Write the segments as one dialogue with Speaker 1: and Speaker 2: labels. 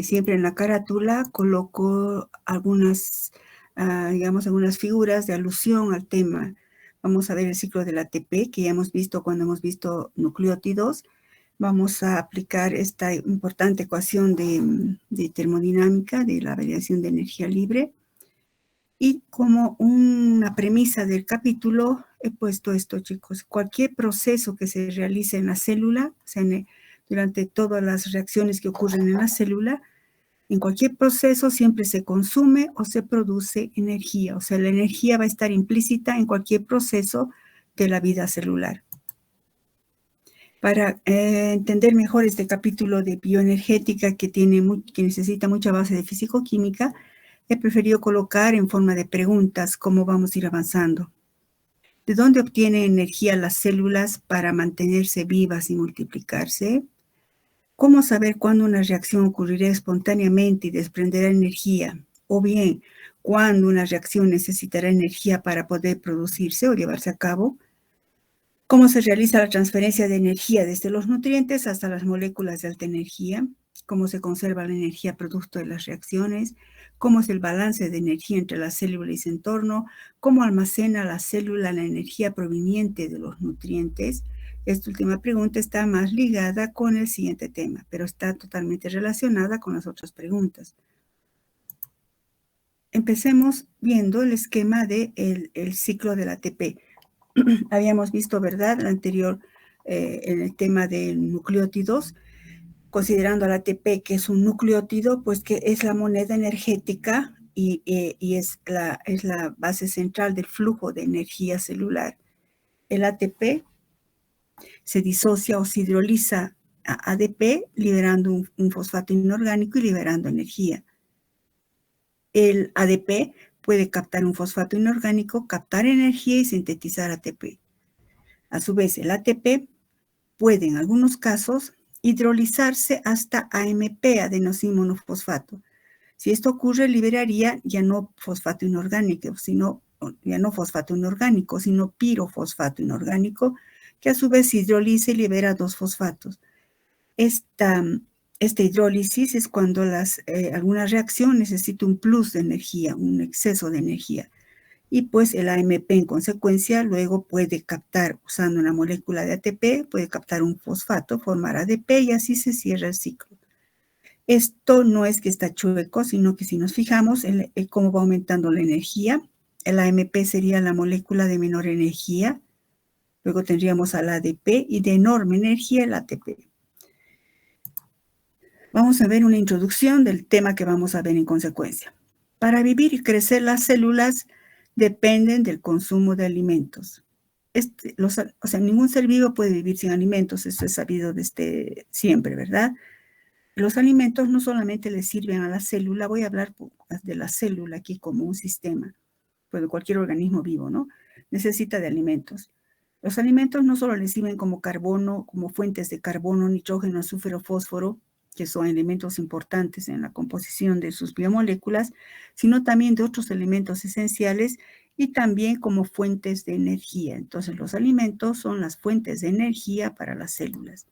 Speaker 1: siempre en la carátula coloco algunas, digamos, algunas figuras de alusión al tema. Vamos a ver el ciclo del ATP, que ya hemos visto cuando hemos visto nucleótidos. Vamos a aplicar esta importante ecuación de termodinámica, de la variación de energía libre. Y como una premisa del capítulo, he puesto esto, chicos. Cualquier proceso que se realice en la célula, o sea, durante todas las reacciones que ocurren en la célula, en cualquier proceso siempre se consume o se produce energía. O sea, la energía va a estar implícita en cualquier proceso de la vida celular. Para entender mejor este capítulo de bioenergética que necesita mucha base de físico-química, he preferido colocar en forma de preguntas cómo vamos a ir avanzando. ¿De dónde obtienen energía las células para mantenerse vivas y multiplicarse? ¿Cómo saber cuándo una reacción ocurrirá espontáneamente y desprenderá energía? O bien, ¿cuándo una reacción necesitará energía para poder producirse o llevarse a cabo? ¿Cómo se realiza la transferencia de energía desde los nutrientes hasta las moléculas de alta energía? ¿Cómo se conserva la energía producto de las reacciones? ¿Cómo es el balance de energía entre la célula y su entorno? ¿Cómo almacena la célula la energía proveniente de los nutrientes? Esta última pregunta está más ligada con el siguiente tema, pero está totalmente relacionada con las otras preguntas. Empecemos viendo el esquema del ciclo del ATP. Habíamos visto, ¿verdad?, el anterior, en el tema de nucleótidos, considerando al ATP que es un nucleótido, pues que es la moneda energética y es la base central del flujo de energía celular. El ATP se disocia o se hidroliza a ADP, liberando un fosfato inorgánico y liberando energía. El ADP puede captar un fosfato inorgánico, captar energía y sintetizar ATP. A su vez, el ATP puede, en algunos casos, hidrolizarse hasta AMP, adenosín-monofosfato. Si esto ocurre, liberaría ya no fosfato inorgánico, sino pirofosfato inorgánico, que a su vez se hidroliza y libera dos fosfatos. Esta hidrólisis es cuando alguna reacción necesita un plus de energía, un exceso de energía. Y pues el AMP en consecuencia luego puede captar, usando una molécula de ATP, puede captar un fosfato, formar ADP y así se cierra el ciclo. Esto no es que está chueco, sino que si nos fijamos en cómo va aumentando la energía, el AMP sería la molécula de menor energía, luego tendríamos al ADP y de enorme energía el ATP. Vamos a ver una introducción del tema que vamos a ver en consecuencia. Para vivir y crecer las células dependen del consumo de alimentos. Ningún ser vivo puede vivir sin alimentos, eso es sabido desde siempre, ¿verdad? Los alimentos no solamente le sirven a la célula, voy a hablar de la célula aquí como un sistema, pues de cualquier organismo vivo, ¿no? Necesita de alimentos. Los alimentos no solo le sirven como carbono, como fuentes de carbono, nitrógeno, azúcar, fósforo, que son elementos importantes en la composición de sus biomoléculas, sino también de otros elementos esenciales y también como fuentes de energía. Entonces, los alimentos son las fuentes de energía para las células.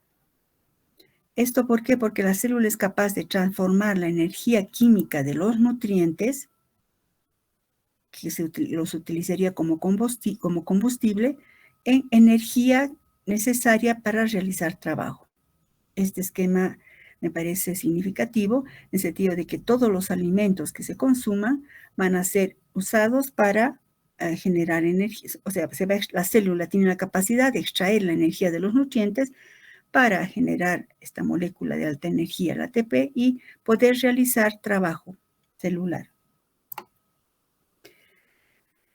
Speaker 1: ¿Esto por qué? Porque la célula es capaz de transformar la energía química de los nutrientes, que los utilizaría como combustible, en energía necesaria para realizar trabajo. Este esquema me parece significativo en el sentido de que todos los alimentos que se consuman van a ser usados para generar energía. O sea, la célula tiene la capacidad de extraer la energía de los nutrientes para generar esta molécula de alta energía, el ATP, y poder realizar trabajo celular.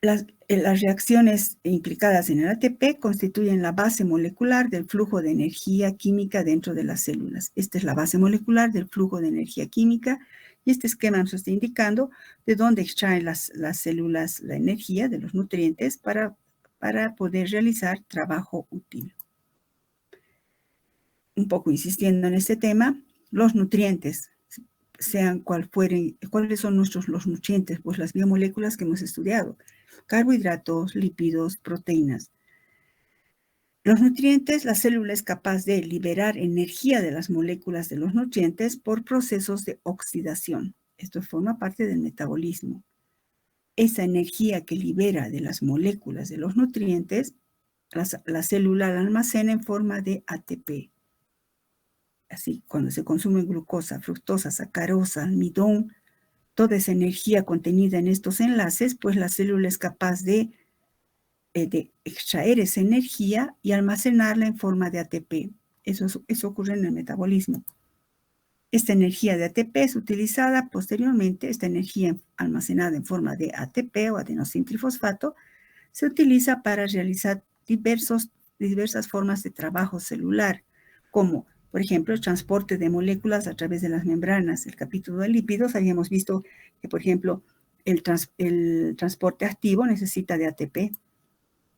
Speaker 1: Las reacciones implicadas en el ATP constituyen la base molecular del flujo de energía química dentro de las células. Esta es la base molecular del flujo de energía química y este esquema nos está indicando de dónde extraen las células la energía de los nutrientes para poder realizar trabajo útil. Un poco insistiendo en este tema, los nutrientes, sean cuáles son los nutrientes, pues las biomoléculas que hemos estudiado, carbohidratos, lípidos, proteínas. Los nutrientes, la célula es capaz de liberar energía de las moléculas de los nutrientes por procesos de oxidación. Esto forma parte del metabolismo. Esa energía que libera de las moléculas de los nutrientes, la célula la almacena en forma de ATP. Así, cuando se consume glucosa, fructosa, sacarosa, almidón, toda esa energía contenida en estos enlaces, pues la célula es capaz de extraer esa energía y almacenarla en forma de ATP. Eso ocurre en el metabolismo. Esta energía de ATP es utilizada posteriormente, esta energía almacenada en forma de ATP o adenosintrifosfato, se utiliza para realizar diversas formas de trabajo celular, como, por ejemplo, el transporte de moléculas a través de las membranas. El capítulo de lípidos habíamos visto que, por ejemplo, el transporte activo necesita de ATP.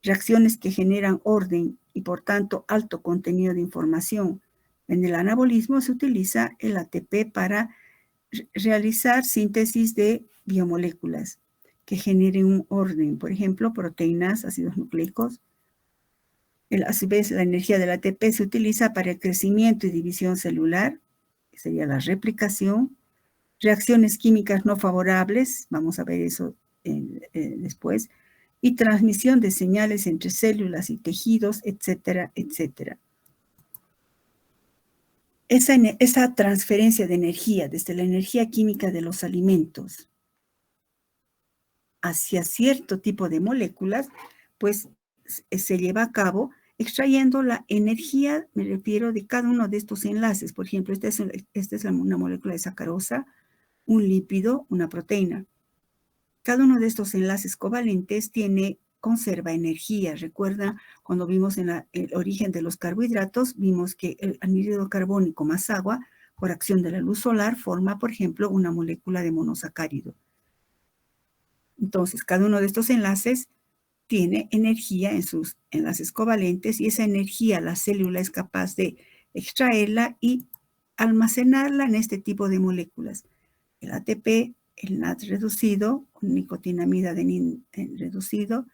Speaker 1: Reacciones que generan orden y, por tanto, alto contenido de información. En el anabolismo se utiliza el ATP para realizar síntesis de biomoléculas que generen un orden, por ejemplo, proteínas, ácidos nucleicos. A su vez, la energía del ATP se utiliza para el crecimiento y división celular, que sería la replicación. Reacciones químicas no favorables, vamos a ver eso después, y transmisión de señales entre células y tejidos, etcétera, etcétera. Esa transferencia de energía, desde la energía química de los alimentos hacia cierto tipo de moléculas, pues se lleva a cabo extrayendo la energía, me refiero, de cada uno de estos enlaces. Por ejemplo, esta es una molécula de sacarosa, un lípido, una proteína. Cada uno de estos enlaces covalentes conserva energía. Recuerda, cuando vimos en el origen de los carbohidratos, vimos que el anhídrido carbónico más agua, por acción de la luz solar, forma, por ejemplo, una molécula de monosacárido. Entonces, cada uno de estos enlaces tiene energía en sus enlaces covalentes y esa energía la célula es capaz de extraerla y almacenarla en este tipo de moléculas. El ATP, el NAD reducido, nicotinamida adenin reducido,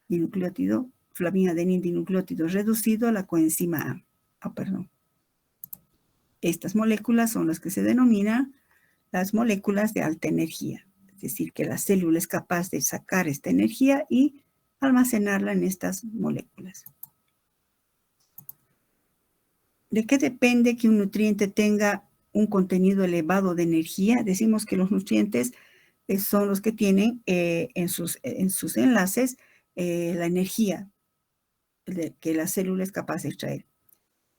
Speaker 1: dinucleótido, flavinadenin dinucleótido reducido, la coenzima A. Estas moléculas son las que se denominan las moléculas de alta energía. Es decir, que la célula es capaz de sacar esta energía y almacenarla en estas moléculas. ¿De qué depende que un nutriente tenga un contenido elevado de energía? Decimos que los nutrientes son los que tienen en sus enlaces la energía que la célula es capaz de extraer.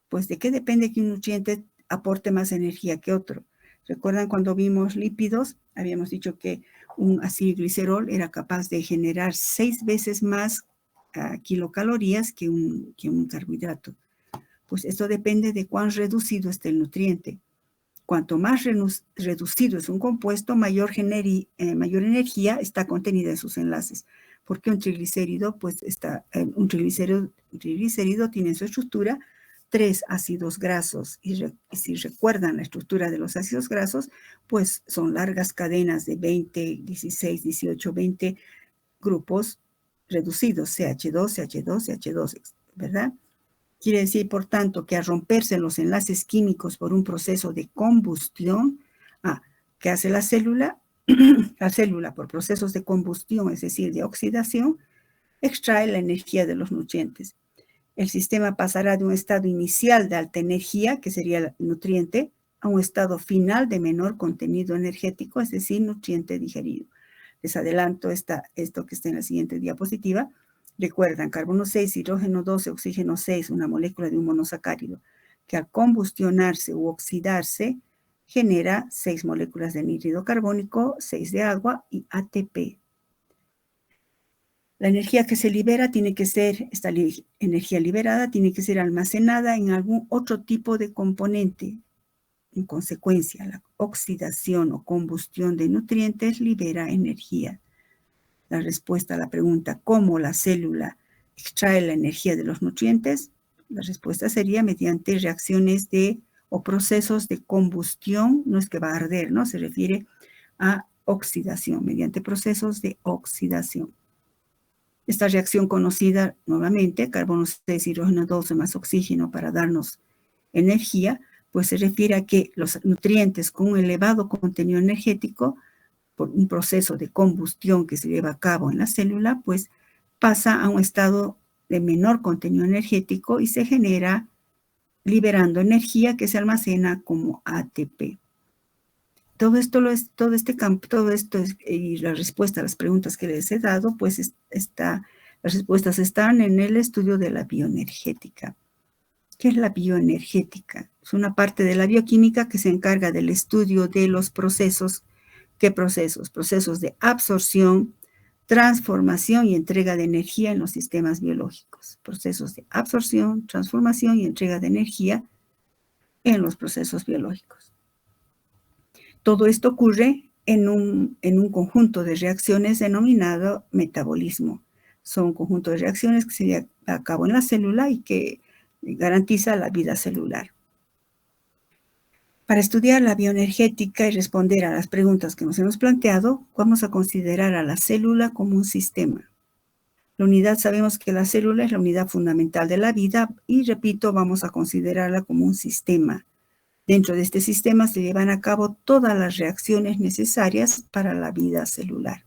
Speaker 1: Pues, ¿de qué depende que un nutriente aporte más energía que otro? ¿Recuerdan cuando vimos lípidos? Habíamos dicho que un acilglicerol era capaz de generar 6 veces más kilocalorías que un carbohidrato. Pues esto depende de cuán reducido esté el nutriente. Cuanto más reducido es un compuesto, mayor energía está contenida en sus enlaces. Porque un triglicérido, pues un triglicérido tiene en su estructura 3 ácidos grasos. Y si recuerdan la estructura de los ácidos grasos, pues son largas cadenas de 20, 16, 18, 20 grupos reducidos, CH2, CH2, CH2, ¿verdad? Quiere decir, por tanto, que al romperse los enlaces químicos por un proceso de combustión, ¿qué hace la célula? La célula, por procesos de combustión, es decir, de oxidación, extrae la energía de los nutrientes. El sistema pasará de un estado inicial de alta energía, que sería el nutriente, a un estado final de menor contenido energético, es decir, nutriente digerido. Les adelanto esto que está en la siguiente diapositiva. Recuerdan, carbono 6, hidrógeno 12, oxígeno 6, una molécula de un monosacárido, que al combustionarse u oxidarse genera 6 moléculas de anhídrido carbónico, 6 de agua y ATP. La energía que se libera esta energía liberada tiene que ser almacenada en algún otro tipo de componente. En consecuencia, la oxidación o combustión de nutrientes libera energía. La respuesta a la pregunta ¿cómo la célula extrae la energía de los nutrientes? La respuesta sería mediante reacciones o procesos de combustión. No es que va a arder, ¿no? Se refiere a oxidación, mediante procesos de oxidación. Esta reacción conocida nuevamente, carbono 6, hidrógeno 12 más oxígeno para darnos energía, pues se refiere a que los nutrientes con un elevado contenido energético, por un proceso de combustión que se lleva a cabo en la célula, pues pasa a un estado de menor contenido energético y se genera liberando energía que se almacena como ATP. Todo esto y la respuesta a las preguntas que les he dado, pues las respuestas están en el estudio de la bioenergética. ¿Qué es la bioenergética? Es una parte de la bioquímica que se encarga del estudio de los procesos. ¿Qué procesos? Procesos de absorción, transformación y entrega de energía en los sistemas biológicos. Procesos de absorción, transformación y entrega de energía en los procesos biológicos. Todo esto ocurre en un conjunto de reacciones denominado metabolismo. Son un conjunto de reacciones que se llevan a cabo en la célula y que garantiza la vida celular. Para estudiar la bioenergética y responder a las preguntas que nos hemos planteado, vamos a considerar a la célula como un sistema. La unidad, sabemos que la célula es la unidad fundamental de la vida y, repito, vamos a considerarla como un sistema. Dentro de este sistema se llevan a cabo todas las reacciones necesarias para la vida celular.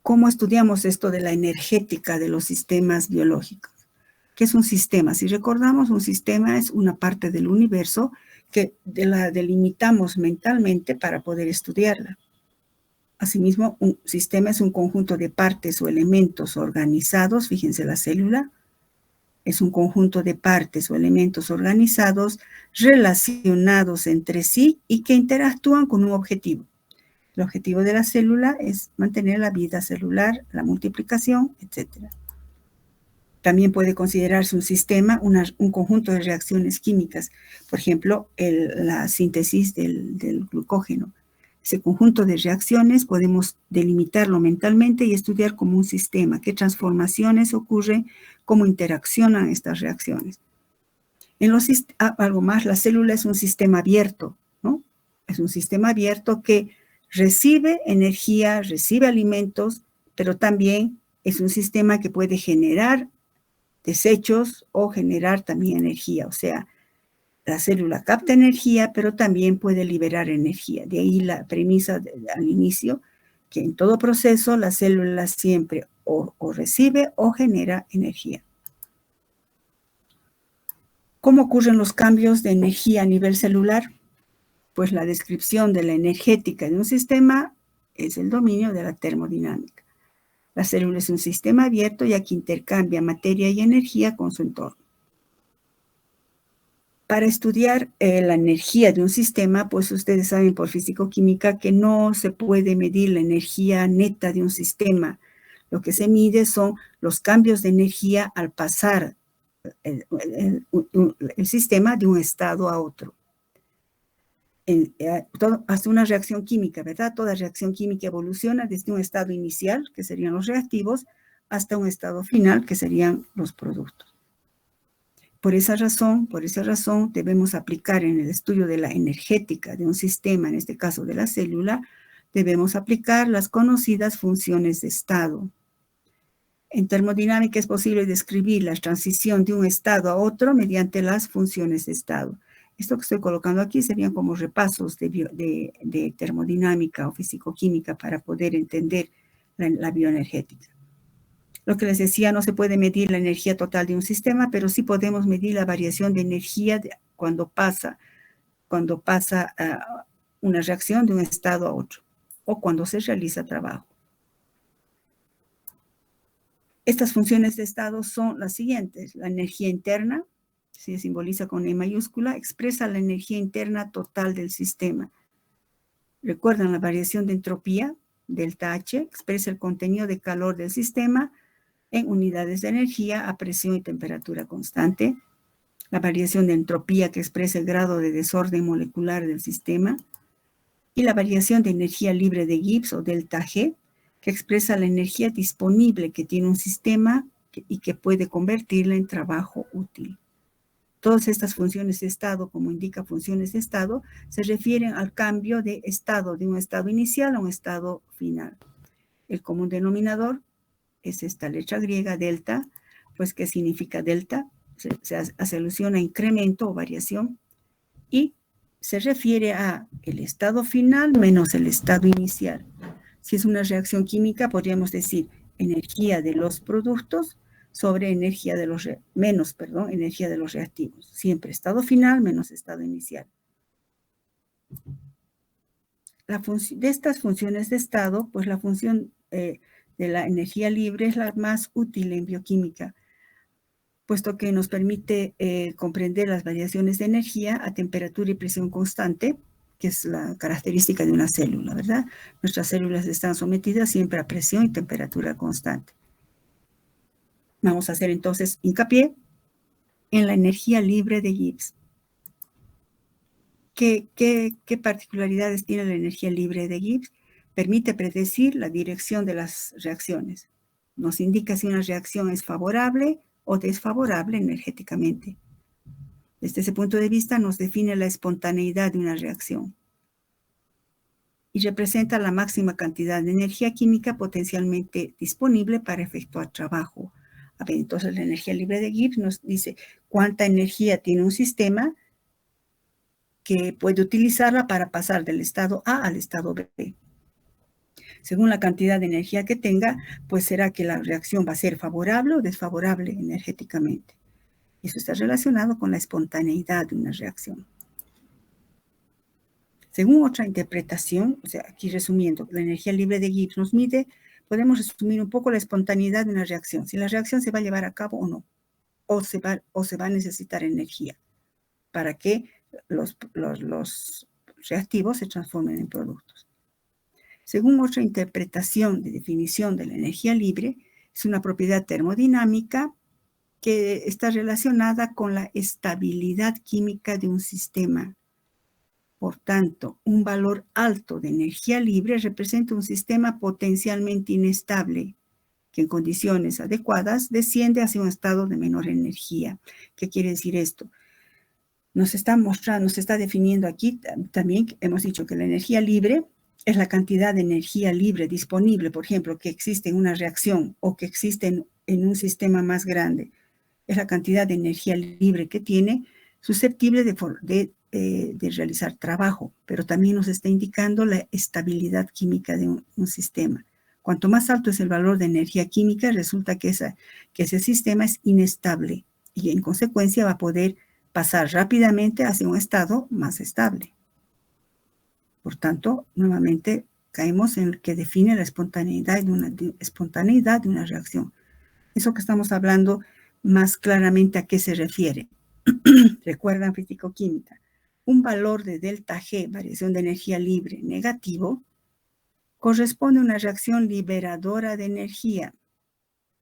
Speaker 1: ¿Cómo estudiamos esto de la energética de los sistemas biológicos? ¿Qué es un sistema? Si recordamos, un sistema es una parte del universo que la delimitamos mentalmente para poder estudiarla. Asimismo, un sistema es un conjunto de partes o elementos organizados, fíjense la célula, es un conjunto de partes o elementos organizados relacionados entre sí y que interactúan con un objetivo. El objetivo de la célula es mantener la vida celular, la multiplicación, etc. También puede considerarse un sistema, un conjunto de reacciones químicas. Por ejemplo, la síntesis del glucógeno. Ese conjunto de reacciones podemos delimitarlo mentalmente y estudiar como un sistema, qué transformaciones ocurren, cómo interaccionan estas reacciones. Algo más, la célula es un sistema abierto, ¿no? Es un sistema abierto que recibe energía, recibe alimentos, pero también es un sistema que puede generar desechos o generar también energía. O sea, la célula capta energía, pero también puede liberar energía. De ahí la premisa al inicio, que en todo proceso la célula siempre o recibe o genera energía. ¿Cómo ocurren los cambios de energía a nivel celular? Pues la descripción de la energética de un sistema es el dominio de la termodinámica. La célula es un sistema abierto ya que intercambia materia y energía con su entorno. Para estudiar la energía de un sistema, pues ustedes saben por físico-química que no se puede medir la energía neta de un sistema. Lo que se mide son los cambios de energía al pasar el sistema de un estado a otro. Hasta una reacción química, ¿verdad? Toda reacción química evoluciona desde un estado inicial, que serían los reactivos, hasta un estado final, que serían los productos. Por esa razón, debemos aplicar en el estudio de la energética de un sistema, en este caso de la célula, debemos aplicar las conocidas funciones de estado. En termodinámica es posible describir la transición de un estado a otro mediante las funciones de estado. Esto que estoy colocando aquí serían como repasos de termodinámica o físico-química para poder entender la bioenergética. Lo que les decía, no se puede medir la energía total de un sistema, pero sí podemos medir la variación de energía cuando pasa una reacción de un estado a otro o cuando se realiza trabajo. Estas funciones de estado son las siguientes. La energía interna, se simboliza con E mayúscula, expresa la energía interna total del sistema. ¿Recuerdan la variación de entropía? Delta H expresa el contenido de calor del sistema en unidades de energía a presión y temperatura constante. La variación de entropía que expresa el grado de desorden molecular del sistema. Y la variación de energía libre de Gibbs o delta G, que expresa la energía disponible que tiene un sistema y que puede convertirla en trabajo útil. Todas estas funciones de estado, como indica funciones de estado, se refieren al cambio de estado, de un estado inicial a un estado final. el común denominador es esta letra griega, delta, pues ¿qué significa delta? Se hace alusión a incremento o variación y se refiere a el estado final menos el estado inicial. Si es una reacción química, podríamos decir energía de los productos sobre energía de los energía de los reactivos. Siempre estado final menos estado inicial. De estas funciones de estado, pues la función de la energía libre es la más útil en bioquímica, puesto que nos permite comprender las variaciones de energía a temperatura y presión constante, que es la característica de una célula, ¿verdad? Nuestras células están sometidas siempre a presión y temperatura constante. Vamos a hacer entonces hincapié en la energía libre de Gibbs. ¿Qué particularidades tiene la energía libre de Gibbs? Permite predecir la dirección de las reacciones. Nos indica si una reacción es favorable o desfavorable energéticamente. Desde ese punto de vista nos define la espontaneidad de una reacción y representa la máxima cantidad de energía química potencialmente disponible para efectuar trabajo. A ver, entonces la energía libre de Gibbs nos dice cuánta energía tiene un sistema que puede utilizarla para pasar del estado A al estado B. Según la cantidad de energía que tenga, pues será que la reacción va a ser favorable o desfavorable energéticamente. Eso está relacionado con la espontaneidad de una reacción. Según otra interpretación, o sea, aquí resumiendo, la energía libre de Gibbs nos mide, podemos resumir un poco la espontaneidad de una reacción, si la reacción se va a llevar a cabo o no, o se va a necesitar energía para que los reactivos se transformen en productos. Según otra interpretación de definición de la energía libre, es una propiedad termodinámica que está relacionada con la estabilidad química de un sistema. Por tanto, un valor alto de energía libre representa un sistema potencialmente inestable, que en condiciones adecuadas desciende hacia un estado de menor energía. ¿Qué quiere decir esto? Nos está mostrando, nos está definiendo aquí también, hemos dicho que la energía libre es la cantidad de energía libre disponible, por ejemplo, que existe en una reacción o que existe en un sistema más grande. Es la cantidad de energía libre que tiene, susceptible de realizar trabajo, pero también nos está indicando la estabilidad química de un sistema. Cuanto más alto es el valor de energía química, resulta que ese sistema es inestable y en consecuencia va a poder pasar rápidamente hacia un estado más estable. Por tanto, nuevamente caemos en el que define la espontaneidad de una reacción. Eso que estamos hablando más claramente a qué se refiere. Recuerdan físico-química. Un valor de delta G, variación de energía libre, negativo, corresponde a una reacción liberadora de energía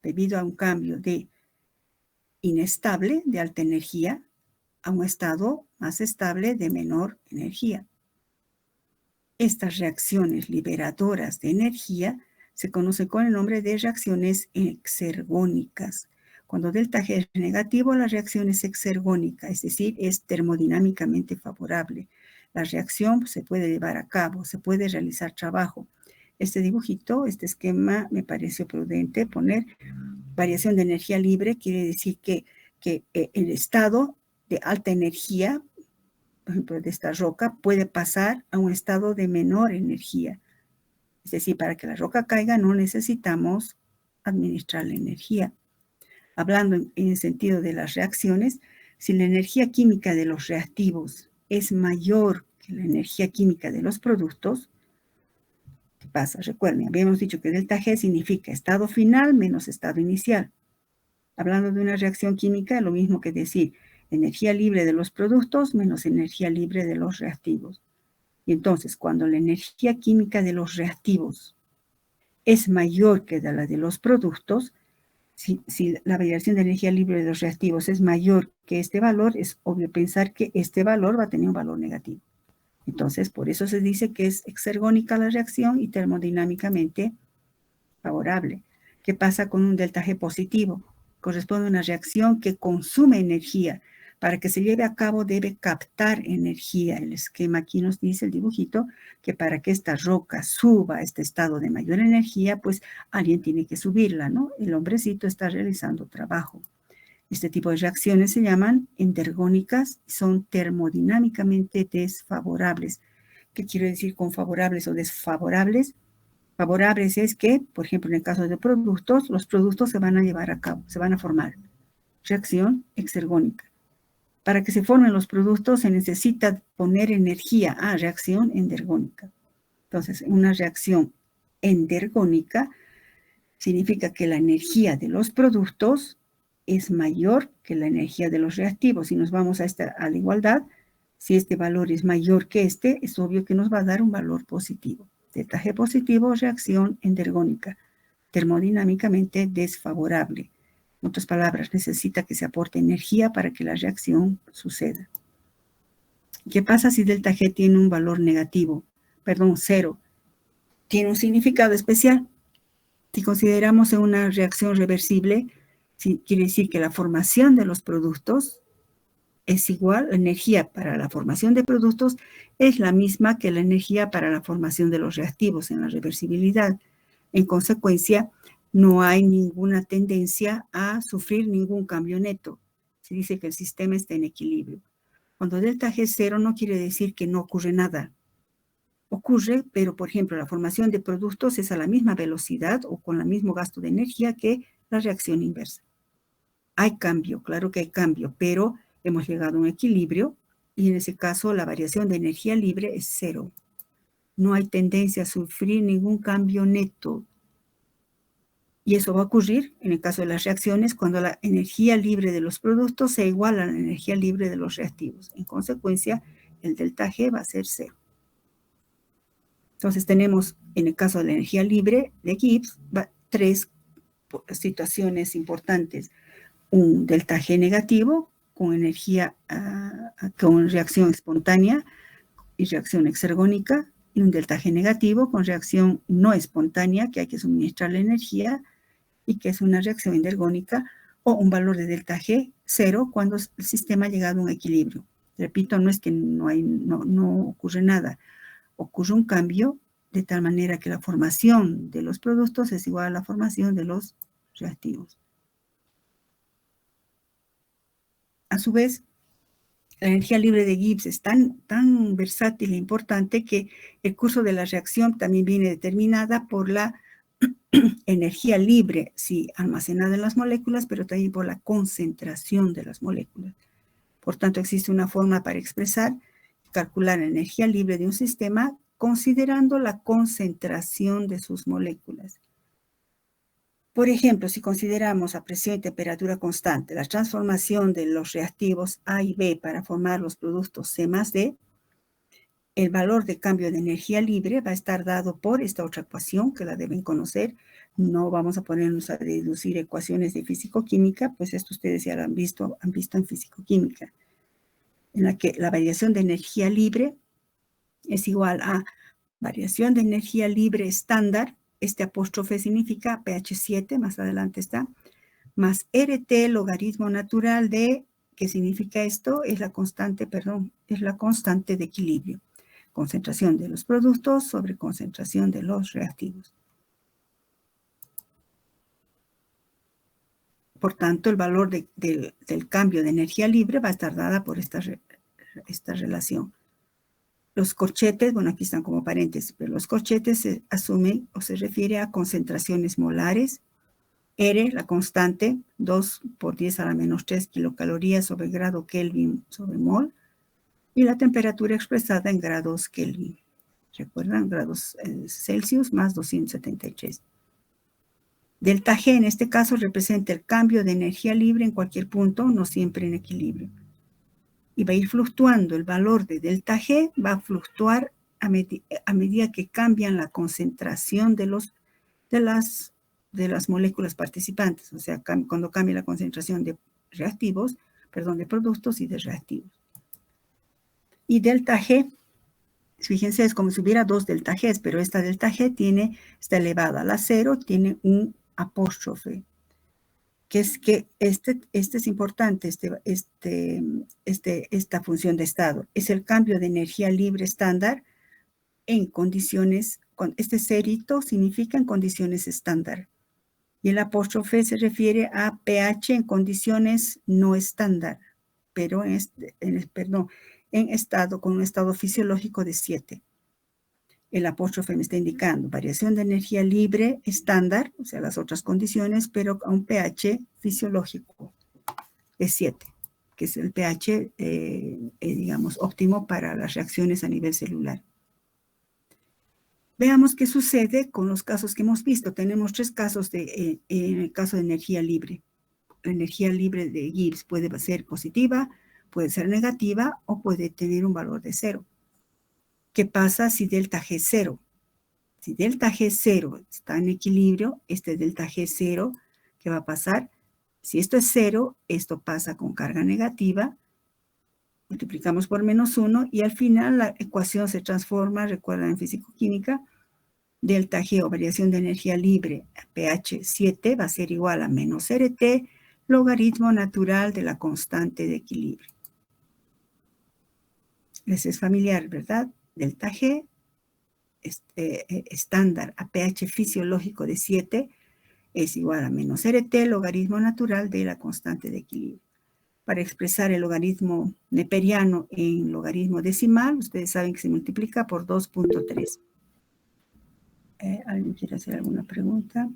Speaker 1: debido a un cambio de inestable, de alta energía, a un estado más estable de menor energía. Estas reacciones liberadoras de energía se conocen con el nombre de reacciones exergónicas. Cuando delta G es negativo, la reacción es exergónica, es decir, es termodinámicamente favorable. La reacción se puede llevar a cabo, se puede realizar trabajo. Este dibujito, este esquema, me pareció prudente poner variación de energía libre, quiere decir que el estado de alta energía, por ejemplo, de esta roca, puede pasar a un estado de menor energía. Es decir, para que la roca caiga no necesitamos administrar la energía. Hablando en el sentido de las reacciones, si la energía química de los reactivos es mayor que la energía química de los productos, ¿qué pasa? Recuerden, habíamos dicho que delta G significa estado final menos estado inicial. Hablando de una reacción química, es lo mismo que decir energía libre de los productos menos energía libre de los reactivos. Y entonces, cuando la energía química de los reactivos es mayor que la de los productos, si la variación de energía libre de los reactivos es mayor que este valor, es obvio pensar que este valor va a tener un valor negativo. Entonces, por eso se dice que es exergónica la reacción y termodinámicamente favorable. ¿Qué pasa con un delta G positivo? Corresponde a una reacción que consume energía. Para que se lleve a cabo debe captar energía. El esquema aquí nos dice, el dibujito, que para que esta roca suba a este estado de mayor energía, pues alguien tiene que subirla, ¿no? El hombrecito está realizando trabajo. Este tipo de reacciones se llaman endergónicas y son termodinámicamente desfavorables. ¿Qué quiero decir con favorables o desfavorables? Favorables es que, por ejemplo, en el caso de productos, los productos se van a llevar a cabo, se van a formar. Reacción exergónica. Para que se formen los productos se necesita poner energía a reacción endergónica. Entonces, una reacción endergónica significa que la energía de los productos es mayor que la energía de los reactivos. Si nos vamos a la igualdad, si este valor es mayor que este, es obvio que nos va a dar un valor positivo. Delta G positivo, reacción endergónica, termodinámicamente desfavorable. En otras palabras, necesita que se aporte energía para que la reacción suceda. ¿Qué pasa si delta G tiene un valor negativo? Perdón, 0. Tiene un significado especial. Si consideramos una reacción reversible, quiere decir que la formación de los productos es igual, la energía para la formación de productos es la misma que la energía para la formación de los reactivos en la reversibilidad. En consecuencia, no hay ninguna tendencia a sufrir ningún cambio neto. Se dice que el sistema está en equilibrio. Cuando delta G es 0 no quiere decir que no ocurre nada. Ocurre, pero por ejemplo, la formación de productos es a la misma velocidad o con el mismo gasto de energía que la reacción inversa. Hay cambio, claro que hay cambio, pero hemos llegado a un equilibrio y en ese caso la variación de energía libre es 0. No hay tendencia a sufrir ningún cambio neto. Y eso va a ocurrir en el caso de las reacciones cuando la energía libre de los productos sea igual a la energía libre de los reactivos. En consecuencia, el delta G va a ser 0. Entonces tenemos, en el caso de la energía libre de Gibbs, 3 situaciones importantes. Un delta G negativo con energía, con reacción espontánea y reacción exergónica, y un delta G negativo con reacción no espontánea, que hay que suministrar la energía, y que es una reacción endergónica, o un valor de delta G 0 cuando el sistema ha llegado a un equilibrio. Repito, no es que no ocurre nada. Ocurre un cambio de tal manera que la formación de los productos es igual a la formación de los reactivos. A su vez, la energía libre de Gibbs es tan versátil e importante que el curso de la reacción también viene determinada por la energía libre, sí, almacenada en las moléculas, pero también por la concentración de las moléculas. Por tanto, existe una forma para expresar y calcular la energía libre de un sistema considerando la concentración de sus moléculas. Por ejemplo, si consideramos a presión y temperatura constante la transformación de los reactivos A y B para formar los productos C más D, el valor de cambio de energía libre va a estar dado por esta otra ecuación que la deben conocer. No vamos a ponernos a deducir ecuaciones de físico-química, pues esto ustedes ya lo han visto en físico-química, en la que la variación de energía libre es igual a variación de energía libre estándar, este apóstrofe significa pH 7, más adelante está, más RT logaritmo natural de, ¿qué significa esto? Es la constante de equilibrio. Concentración de los productos sobre concentración de los reactivos. Por tanto, el valor del cambio de energía libre va a estar dada por esta relación. Los corchetes, bueno, aquí están como paréntesis, pero los corchetes se asumen o se refiere a concentraciones molares. R, la constante, 2 por 10 a la menos 3 kilocalorías sobre grado Kelvin sobre mol. Y la temperatura expresada en grados Kelvin. ¿Recuerdan? Grados Celsius más 273. Delta G en este caso representa el cambio de energía libre en cualquier punto, no siempre en equilibrio. Y va a ir fluctuando. El valor de delta G va a fluctuar a medida que cambian la concentración de las moléculas participantes. O sea, cuando cambia la concentración de productos y de reactivos. Y delta G, fíjense, es como si hubiera 2 delta Gs, pero esta delta G está elevada a la 0, tiene un apóstrofe, que es que este es importante, esta función de estado. Es el cambio de energía libre estándar en condiciones, este cerito significa en condiciones estándar. Y el apóstrofe se refiere a pH en condiciones no estándar, pero en estado, con un estado fisiológico de 7. El apóstrofe me está indicando variación de energía libre estándar, o sea, las otras condiciones, pero a un pH fisiológico de 7, que es el pH, digamos, óptimo para las reacciones a nivel celular. Veamos qué sucede con los casos que hemos visto. Tenemos 3 casos en el caso de energía libre. La energía libre de Gibbs puede ser positiva, puede ser negativa o puede tener un valor de 0. ¿Qué pasa si delta G es 0? Si delta G 0 está en equilibrio, este delta G 0, ¿qué va a pasar? Si esto es 0, esto pasa con carga negativa, multiplicamos por -1 y al final la ecuación se transforma, recuerdan en físico-química, delta G o variación de energía libre a pH 7 va a ser igual a menos RT, logaritmo natural de la constante de equilibrio. Les es familiar, ¿verdad? Delta G estándar a pH fisiológico de 7 es igual a menos RT, logaritmo natural de la constante de equilibrio. Para expresar el logaritmo neperiano en logaritmo decimal, ustedes saben que se multiplica por 2.3. ¿Alguien quiere hacer alguna pregunta?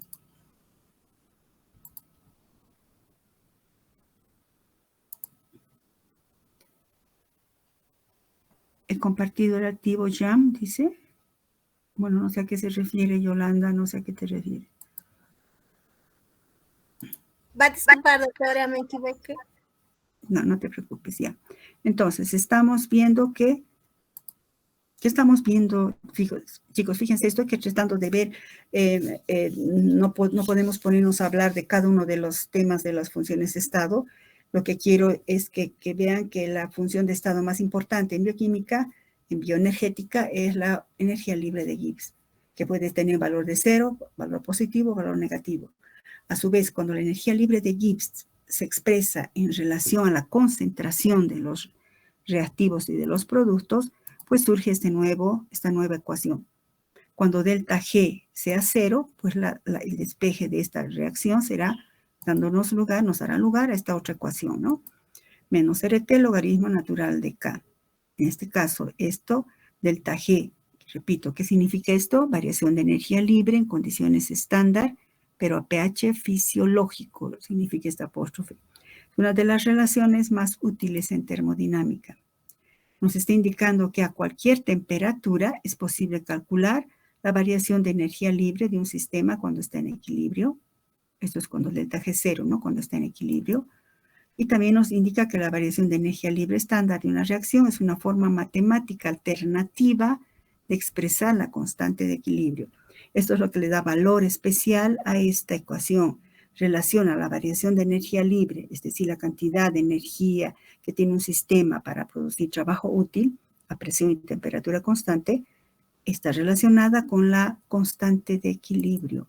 Speaker 1: He compartido el archivo YAM, dice. Bueno, no sé a qué se refiere, Yolanda, no sé a qué te refieres.
Speaker 2: Va a disculpar, doctora, me equivoqué.
Speaker 1: No, no te preocupes, ya. Entonces, estamos viendo que... ¿Qué estamos viendo? Chicos, fíjense, estoy tratando de ver, no podemos ponernos a hablar de cada uno de los temas de las funciones de estado. Lo que quiero es que vean que la función de estado más importante en bioquímica, en bioenergética, es la energía libre de Gibbs, que puede tener valor de 0, valor positivo, valor negativo. A su vez, cuando la energía libre de Gibbs se expresa en relación a la concentración de los reactivos y de los productos, pues surge esta nueva ecuación. Cuando delta G sea 0, pues el despeje de esta reacción será, nos dará lugar a esta otra ecuación, ¿no? Menos RT logaritmo natural de K. En este caso, esto, delta G, repito, ¿qué significa esto? Variación de energía libre en condiciones estándar, pero a pH fisiológico, significa esta apóstrofe. Una de las relaciones más útiles en termodinámica. Nos está indicando que a cualquier temperatura es posible calcular la variación de energía libre de un sistema cuando está en equilibrio. Esto es cuando el delta G es 0, ¿no? Cuando está en equilibrio. Y también nos indica que la variación de energía libre estándar de una reacción es una forma matemática alternativa de expresar la constante de equilibrio. Esto es lo que le da valor especial a esta ecuación. Relaciona la variación de energía libre, es decir, la cantidad de energía que tiene un sistema para producir trabajo útil a presión y temperatura constante, está relacionada con la constante de equilibrio.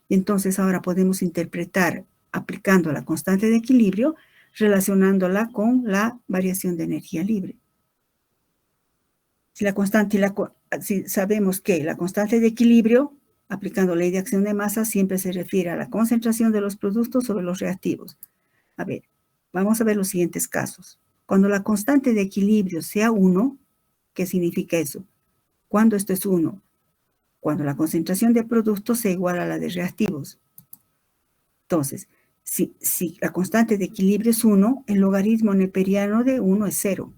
Speaker 1: Y entonces ahora podemos interpretar, aplicando la constante de equilibrio, relacionándola con la variación de energía libre. Si sabemos que la constante de equilibrio, aplicando ley de acción de masa, siempre se refiere a la concentración de los productos sobre los reactivos. A ver, vamos a ver los siguientes casos. Cuando la constante de equilibrio sea 1, ¿qué significa eso? Cuando esto es 1, cuando la concentración de productos sea igual a la de reactivos. Entonces, si la constante de equilibrio es 1, el logaritmo neperiano de 1 es 0.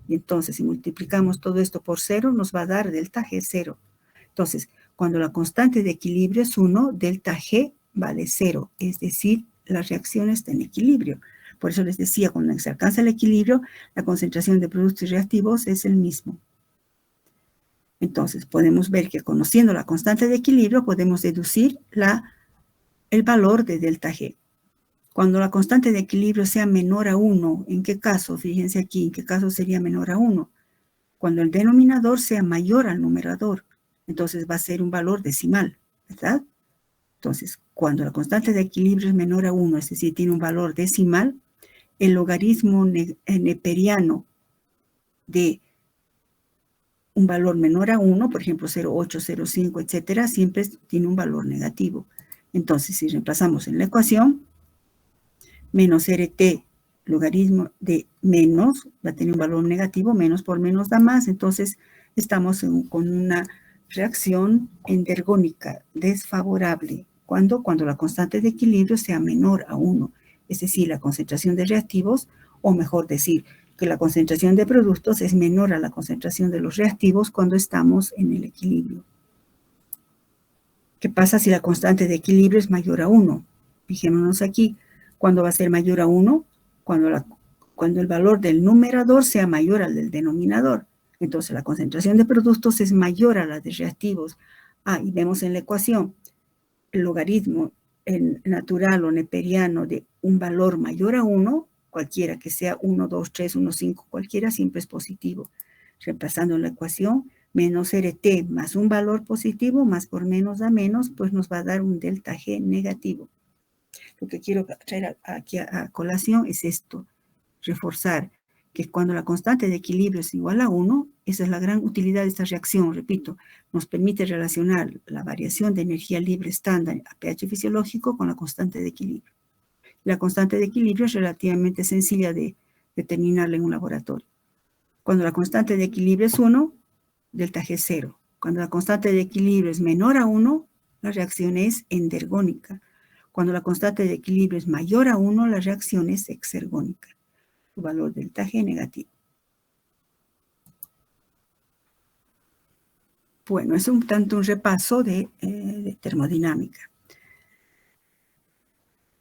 Speaker 1: Y entonces, si multiplicamos todo esto por 0, nos va a dar delta G 0. Entonces, cuando la constante de equilibrio es 1, delta G vale 0. Es decir, la reacción está en equilibrio. Por eso les decía, cuando se alcanza el equilibrio, la concentración de productos y reactivos es el mismo. Entonces, podemos ver que conociendo la constante de equilibrio, podemos deducir el valor de delta G. Cuando la constante de equilibrio sea menor a 1, ¿en qué caso? Fíjense aquí, ¿en qué caso sería menor a 1? Cuando el denominador sea mayor al numerador. Entonces va a ser un valor decimal, ¿verdad? Entonces, cuando la constante de equilibrio es menor a 1, es decir, tiene un valor decimal, el logaritmo neperiano de un valor menor a 1, por ejemplo 0,8, 0,5, etcétera, siempre tiene un valor negativo. Entonces, si reemplazamos en la ecuación, menos RT logaritmo de menos, va a tener un valor negativo, menos por menos da más, entonces estamos con una reacción endergónica desfavorable. ¿Cuándo? Cuando la constante de equilibrio sea menor a 1, es decir, la concentración de reactivos, o mejor decir, que la concentración de productos es menor a la concentración de los reactivos cuando estamos en el equilibrio. ¿Qué pasa si la constante de equilibrio es mayor a 1? Fijémonos aquí, ¿cuándo va a ser mayor a 1? Cuando el valor del numerador sea mayor al del denominador. Entonces la concentración de productos es mayor a la de reactivos. Y vemos en la ecuación el logaritmo natural o neperiano de un valor mayor a 1, cualquiera que sea 1, 2, 3, 1, 5, cualquiera siempre es positivo. Reemplazando en la ecuación, menos RT más un valor positivo, más por menos da menos, pues nos va a dar un delta G negativo. Lo que quiero traer aquí a colación es esto, reforzar que cuando la constante de equilibrio es igual a 1, esa es la gran utilidad de esta reacción, repito, nos permite relacionar la variación de energía libre estándar a pH fisiológico con la constante de equilibrio. La constante de equilibrio es relativamente sencilla de determinarla en un laboratorio. Cuando la constante de equilibrio es 1, delta G es 0. Cuando la constante de equilibrio es menor a 1, la reacción es endergónica. Cuando la constante de equilibrio es mayor a 1, la reacción es exergónica. Su valor delta G negativo. Bueno, es un tanto un repaso de termodinámica.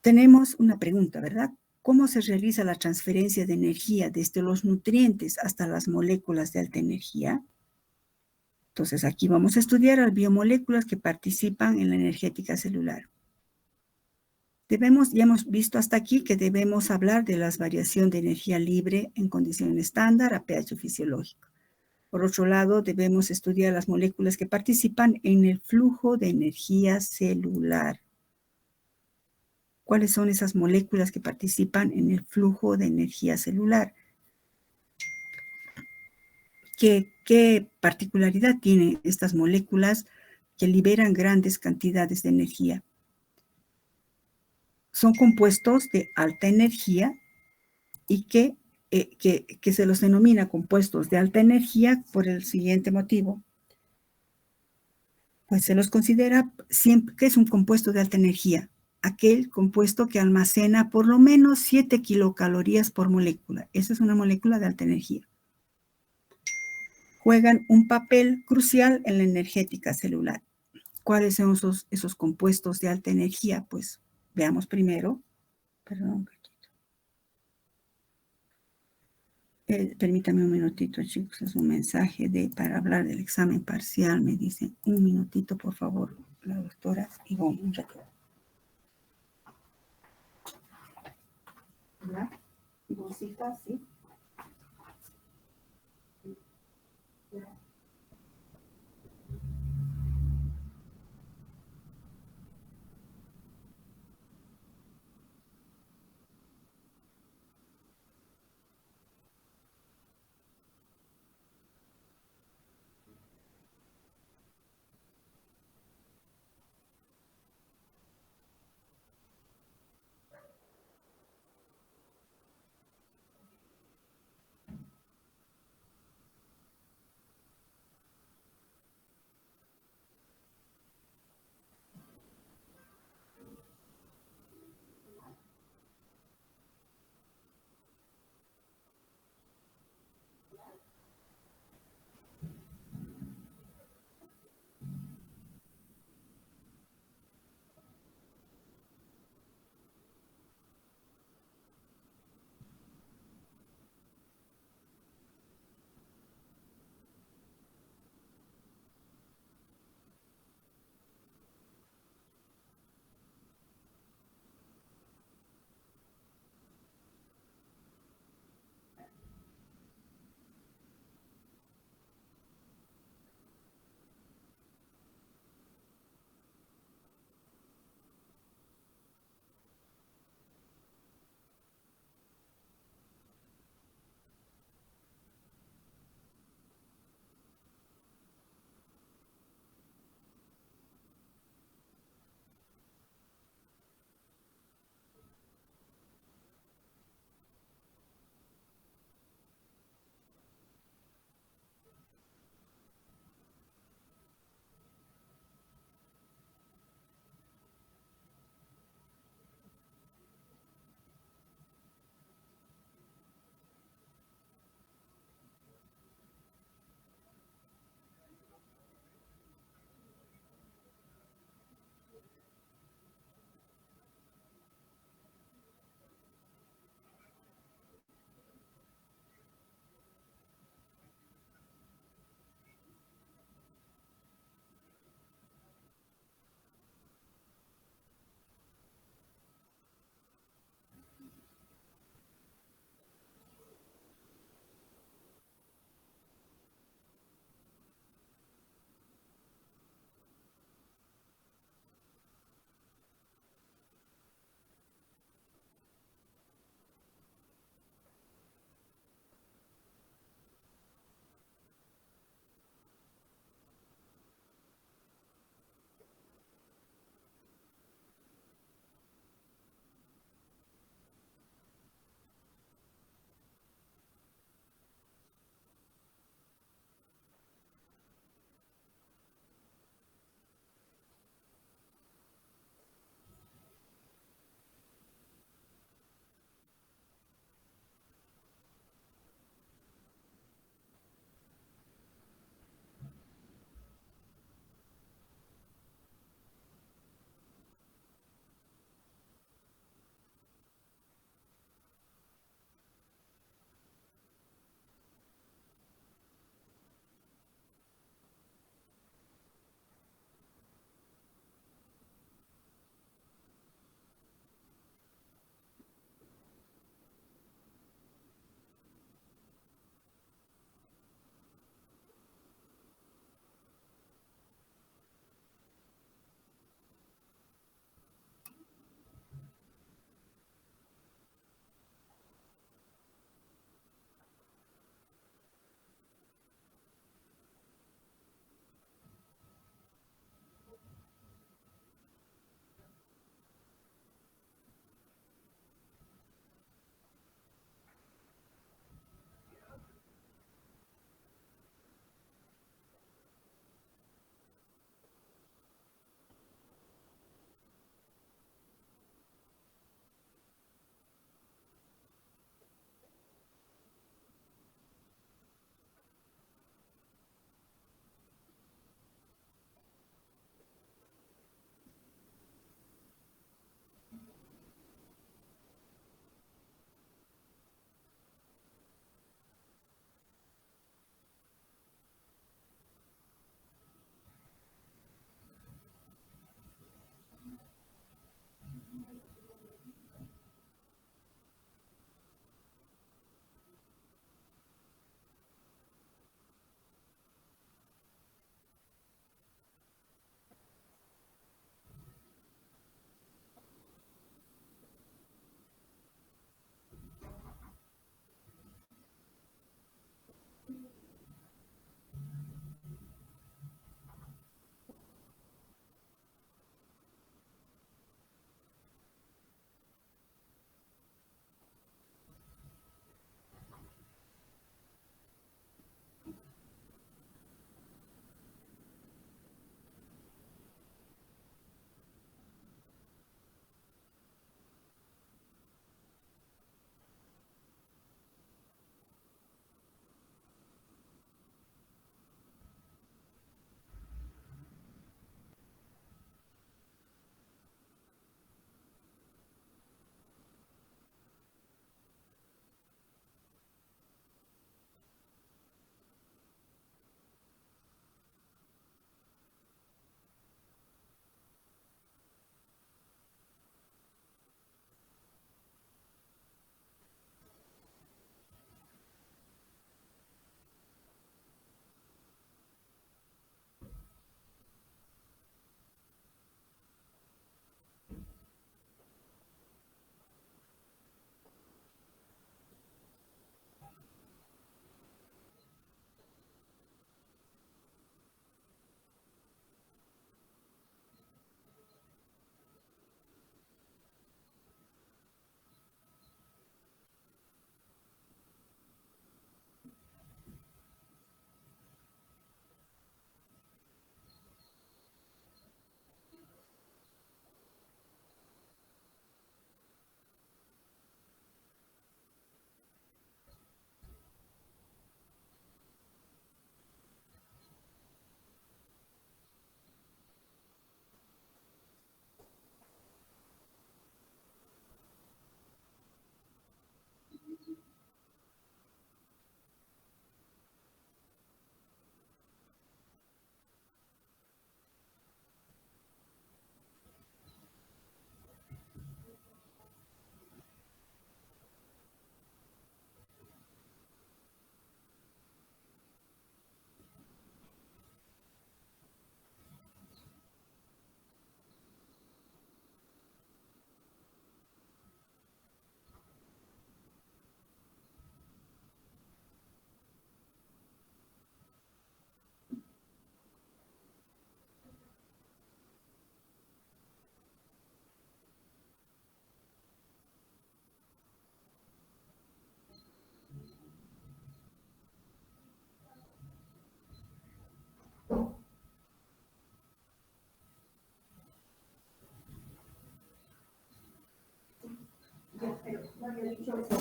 Speaker 1: Tenemos una pregunta, ¿verdad? ¿Cómo se realiza la transferencia de energía desde los nutrientes hasta las moléculas de alta energía? Entonces, aquí vamos a estudiar las biomoléculas que participan en la energética celular. Ya hemos visto hasta aquí que debemos hablar de la variación de energía libre en condición estándar a pH fisiológico. Por otro lado, debemos estudiar las moléculas que participan en el flujo de energía celular. ¿Cuáles son esas moléculas que participan en el flujo de energía celular? ¿Qué particularidad tienen estas moléculas que liberan grandes cantidades de energía? Son compuestos de alta energía y que se los denomina compuestos de alta energía por el siguiente motivo. Pues se los considera siempre que es un compuesto de alta energía, aquel compuesto que almacena por lo menos 7 kilocalorías por molécula. Esa es una molécula de alta energía. Juegan un papel crucial en la energética celular. ¿Cuáles son esos compuestos de alta energía? Pues veamos primero. Perdón. Permítame un minutito, chicos. Es un mensaje para hablar del examen parcial. Me dicen un minutito, por favor, la doctora Ivonne. Un ratito. ¿Hola? ¿Ivoncita? ¿Sí?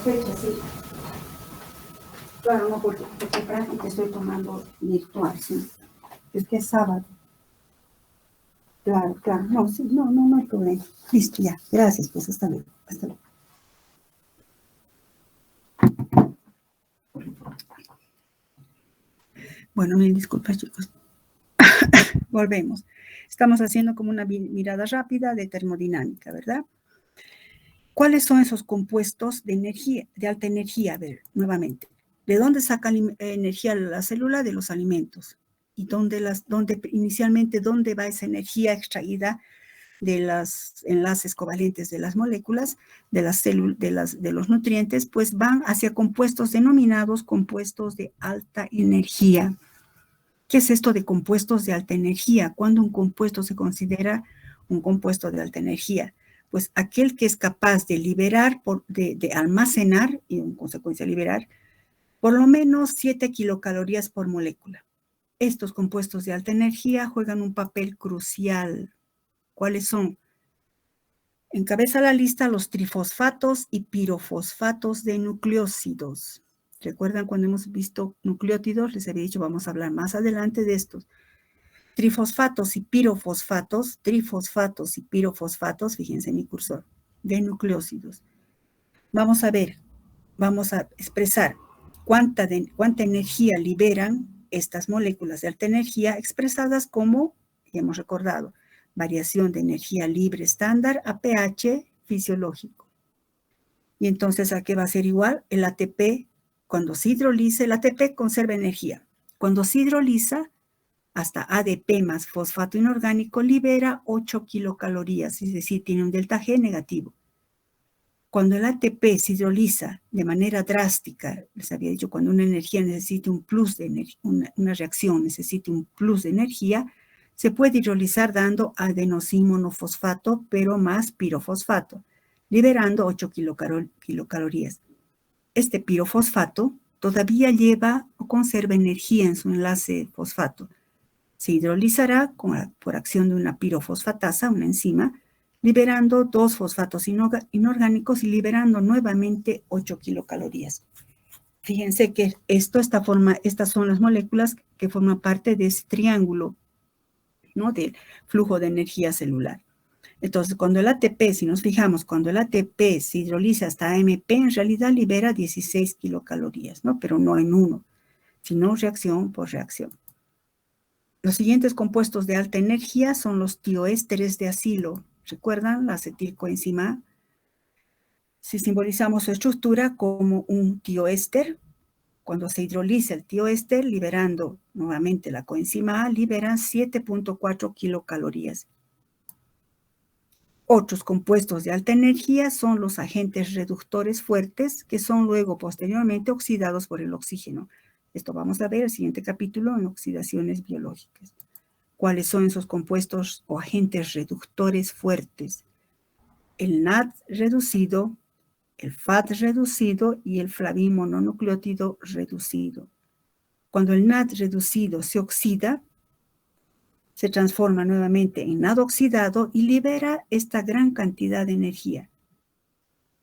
Speaker 1: Fecha, sí. Claro, no, porque prácticamente estoy tomando virtual, sí. Es que es sábado. Claro, claro. No, sí, no hay problema. Listo, ya. Gracias, pues hasta luego. Hasta luego. Bueno, mil disculpas, chicos. Volvemos. Estamos haciendo como una mirada rápida de termodinámica, ¿verdad? ¿Cuáles son esos compuestos de energía, de alta energía? A ver, nuevamente. ¿De dónde saca energía la célula? De los alimentos. ¿Y inicialmente dónde va esa energía extraída de los enlaces covalentes de las moléculas, de las células, de los nutrientes? Pues van hacia compuestos denominados compuestos de alta energía. ¿Qué es esto de compuestos de alta energía? ¿Cuándo un compuesto se considera un compuesto de alta energía? Pues aquel que es capaz de liberar, de almacenar, y en consecuencia liberar, por lo menos 7 kilocalorías por molécula. Estos compuestos de alta energía juegan un papel crucial. ¿Cuáles son? Encabeza la lista los trifosfatos y pirofosfatos de nucleósidos. ¿Recuerdan cuando hemos visto nucleótidos? Les había dicho, vamos a hablar más adelante de estos. Trifosfatos y pirofosfatos, fíjense en mi cursor, de nucleósidos. Vamos a ver, vamos a expresar cuánta energía liberan estas moléculas de alta energía expresadas como, ya hemos recordado, variación de energía libre estándar a pH fisiológico. Y entonces, ¿a qué va a ser igual? El ATP, cuando se hidroliza, el ATP conserva energía. Cuando se hidroliza, hasta ADP más fosfato inorgánico libera 8 kilocalorías, es decir, tiene un delta G negativo. Cuando el ATP se hidroliza de manera drástica, les había dicho, cuando una energía necesita un plus de energía, una reacción necesita un plus de energía, se puede hidrolizar dando adenosín-monofosfato, pero más pirofosfato, liberando 8 kilocalorías. Este pirofosfato todavía lleva o conserva energía en su enlace fosfato. Se hidrolizará por acción de una pirofosfatasa, una enzima, liberando 2 fosfatos inorgánicos y liberando nuevamente 8 kilocalorías. Fíjense que estas son las moléculas que forman parte de ese triángulo, ¿no?, del flujo de energía celular. Entonces, cuando el ATP, si nos fijamos, cuando el ATP se hidroliza hasta AMP, en realidad libera 16 kilocalorías, ¿no? Pero no en uno, sino reacción por reacción. Los siguientes compuestos de alta energía son los tioésteres de acilo. ¿Recuerdan la acetilcoenzima A? Si simbolizamos su estructura como un tioéster, cuando se hidroliza el tioéster, liberando nuevamente la coenzima A, liberan 7.4 kilocalorías. Otros compuestos de alta energía son los agentes reductores fuertes, que son luego posteriormente oxidados por el oxígeno. Esto vamos a ver en el siguiente capítulo en oxidaciones biológicas. ¿Cuáles son esos compuestos o agentes reductores fuertes? El NAD reducido, el FAT reducido y el flavin mononucleótido reducido. Cuando el NAD reducido se oxida, se transforma nuevamente en NAD oxidado y libera esta gran cantidad de energía.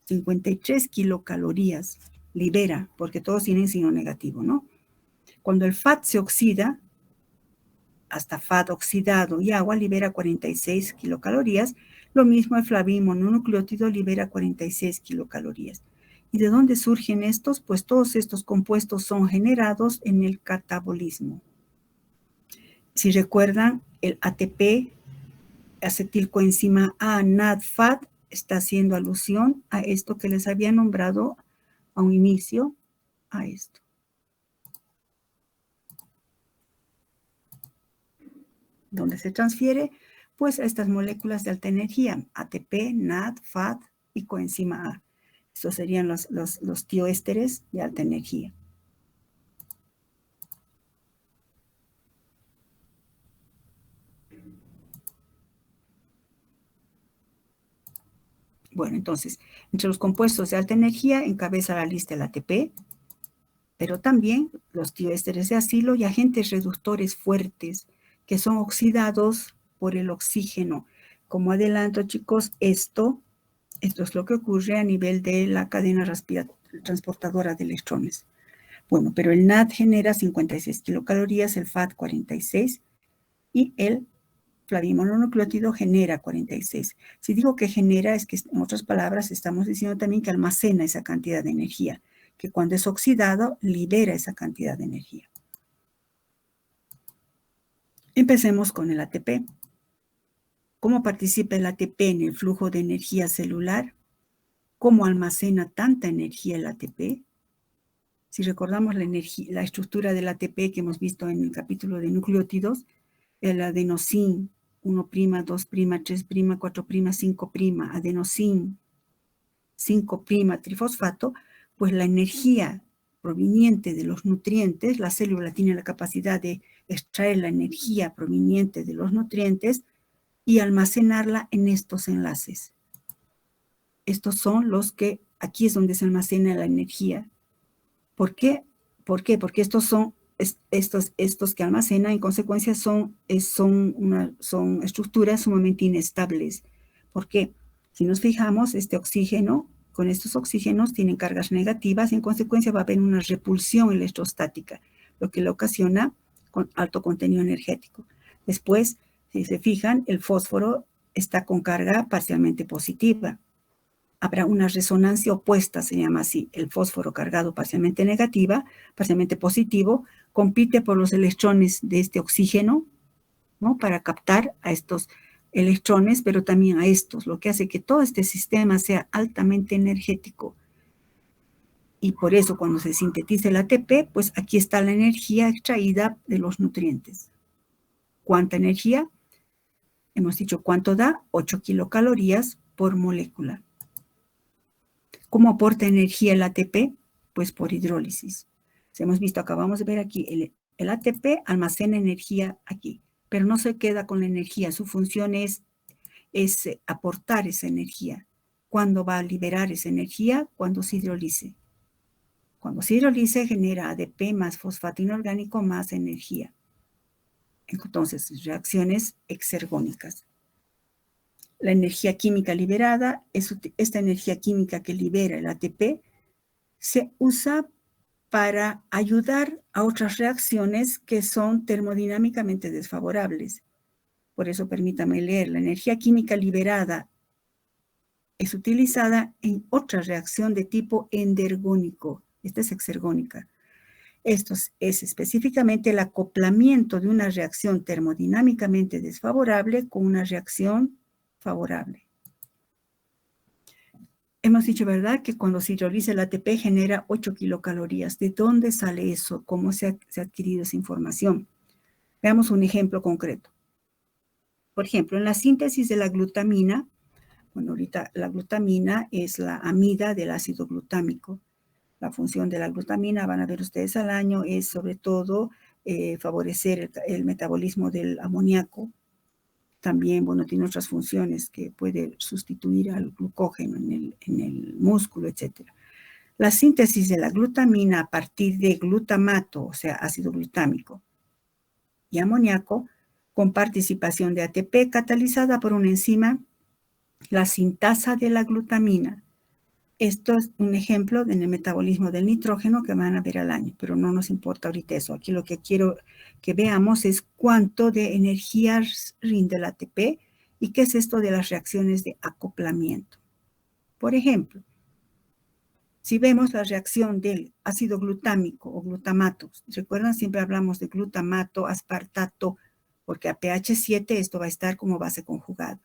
Speaker 1: 53 kilocalorías libera, porque todos tienen signo negativo, ¿no? Cuando el FAT se oxida, hasta FAT oxidado y agua libera 46 kilocalorías. Lo mismo el flavin mononucleótido libera 46 kilocalorías. ¿Y de dónde surgen estos? Pues todos estos compuestos son generados en el catabolismo. Si recuerdan, el ATP, acetilcoenzima A, NAD, FAT, está haciendo alusión a esto que les había nombrado a un inicio, a esto. ¿Dónde se transfiere? Pues a estas moléculas de alta energía, ATP, NAD, FAT y coenzima A. Estos serían los tioésteres de alta energía. Bueno, entonces, entre los compuestos de alta energía encabeza la lista el ATP, pero también los tioésteres de acilo y agentes reductores fuertes que son oxidados por el oxígeno. Como adelanto, chicos, esto Esto es lo que ocurre a nivel de la cadena transportadora de electrones. Bueno, pero el NAD genera 56 kilocalorías, el FAT 46 y el flavimononucleótido genera 46. Si digo que genera, es que en otras palabras estamos diciendo también que almacena esa cantidad de energía, que cuando es oxidado libera esa cantidad de energía. Empecemos con el ATP. ¿Cómo participa el ATP en el flujo de energía celular? ¿Cómo almacena tanta energía el ATP? Si recordamos la estructura del ATP que hemos visto en el capítulo de nucleótidos, el adenosín 1', 2', 3', 4', 5', adenosín 5' trifosfato, pues la energía proveniente de los nutrientes, la célula tiene la capacidad de extraer la energía proveniente de los nutrientes y almacenarla en estos enlaces. Estos son los que, aquí es donde se almacena la energía. ¿Por qué? ¿Por qué? Porque estos que almacenan, en consecuencia, son estructuras sumamente inestables. ¿Por qué? Si nos fijamos, este oxígeno, con estos oxígenos tienen cargas negativas y en consecuencia va a haber una repulsión electrostática, lo que le ocasiona con alto contenido energético. Después, si se fijan, el fósforo está con carga parcialmente positiva. Habrá una resonancia opuesta, se llama así. El fósforo cargado parcialmente negativa, parcialmente positivo, compite por los electrones de este oxígeno, ¿no? Para captar a estos electrones, pero también a estos, lo que hace que todo este sistema sea altamente energético. Y por eso cuando se sintetiza el ATP, pues aquí está la energía extraída de los nutrientes. ¿Cuánta energía? Hemos dicho cuánto da, 8 kilocalorías por molécula. ¿Cómo aporta energía el ATP? Pues por hidrólisis. Hemos visto, acabamos de ver aquí, el ATP almacena energía aquí, pero no se queda con la energía. Su función es aportar esa energía. ¿Cuándo va a liberar esa energía? Cuando se hidrolice. Cuando se hidrolice genera ADP más fosfato inorgánico más energía. Entonces, reacciones exergónicas. La energía química liberada, esta energía química que libera el ATP, se usa para ayudar a otras reacciones que son termodinámicamente desfavorables. Por eso permítame leer, la energía química liberada es utilizada en otra reacción de tipo endergónico. Esta es exergónica. Esto es específicamente el acoplamiento de una reacción termodinámicamente desfavorable con una reacción favorable. Hemos dicho, ¿verdad?, que cuando se hidroliza el ATP genera 8 kilocalorías. ¿De dónde sale eso? ¿Cómo se ha adquirido esa información? Veamos un ejemplo concreto. Por ejemplo, en la síntesis de la glutamina, bueno, ahorita la glutamina es la amida del ácido glutámico. La función de la glutamina, van a ver ustedes al año, es sobre todo favorecer el metabolismo del amoníaco. También, bueno, tiene otras funciones que puede sustituir al glucógeno en el músculo, etc. La síntesis de la glutamina a partir de glutamato, o sea, ácido glutámico, y amoníaco, con participación de ATP catalizada por una enzima, la sintasa de la glutamina. Esto es un ejemplo en el metabolismo del nitrógeno que van a ver al año, pero no nos importa ahorita eso. Aquí lo que quiero que veamos es cuánto de energía rinde el ATP y qué es esto de las reacciones de acoplamiento. Por ejemplo, si vemos la reacción del ácido glutámico o glutamato, recuerdan, siempre hablamos de glutamato, aspartato, porque a pH 7 esto va a estar como base conjugada.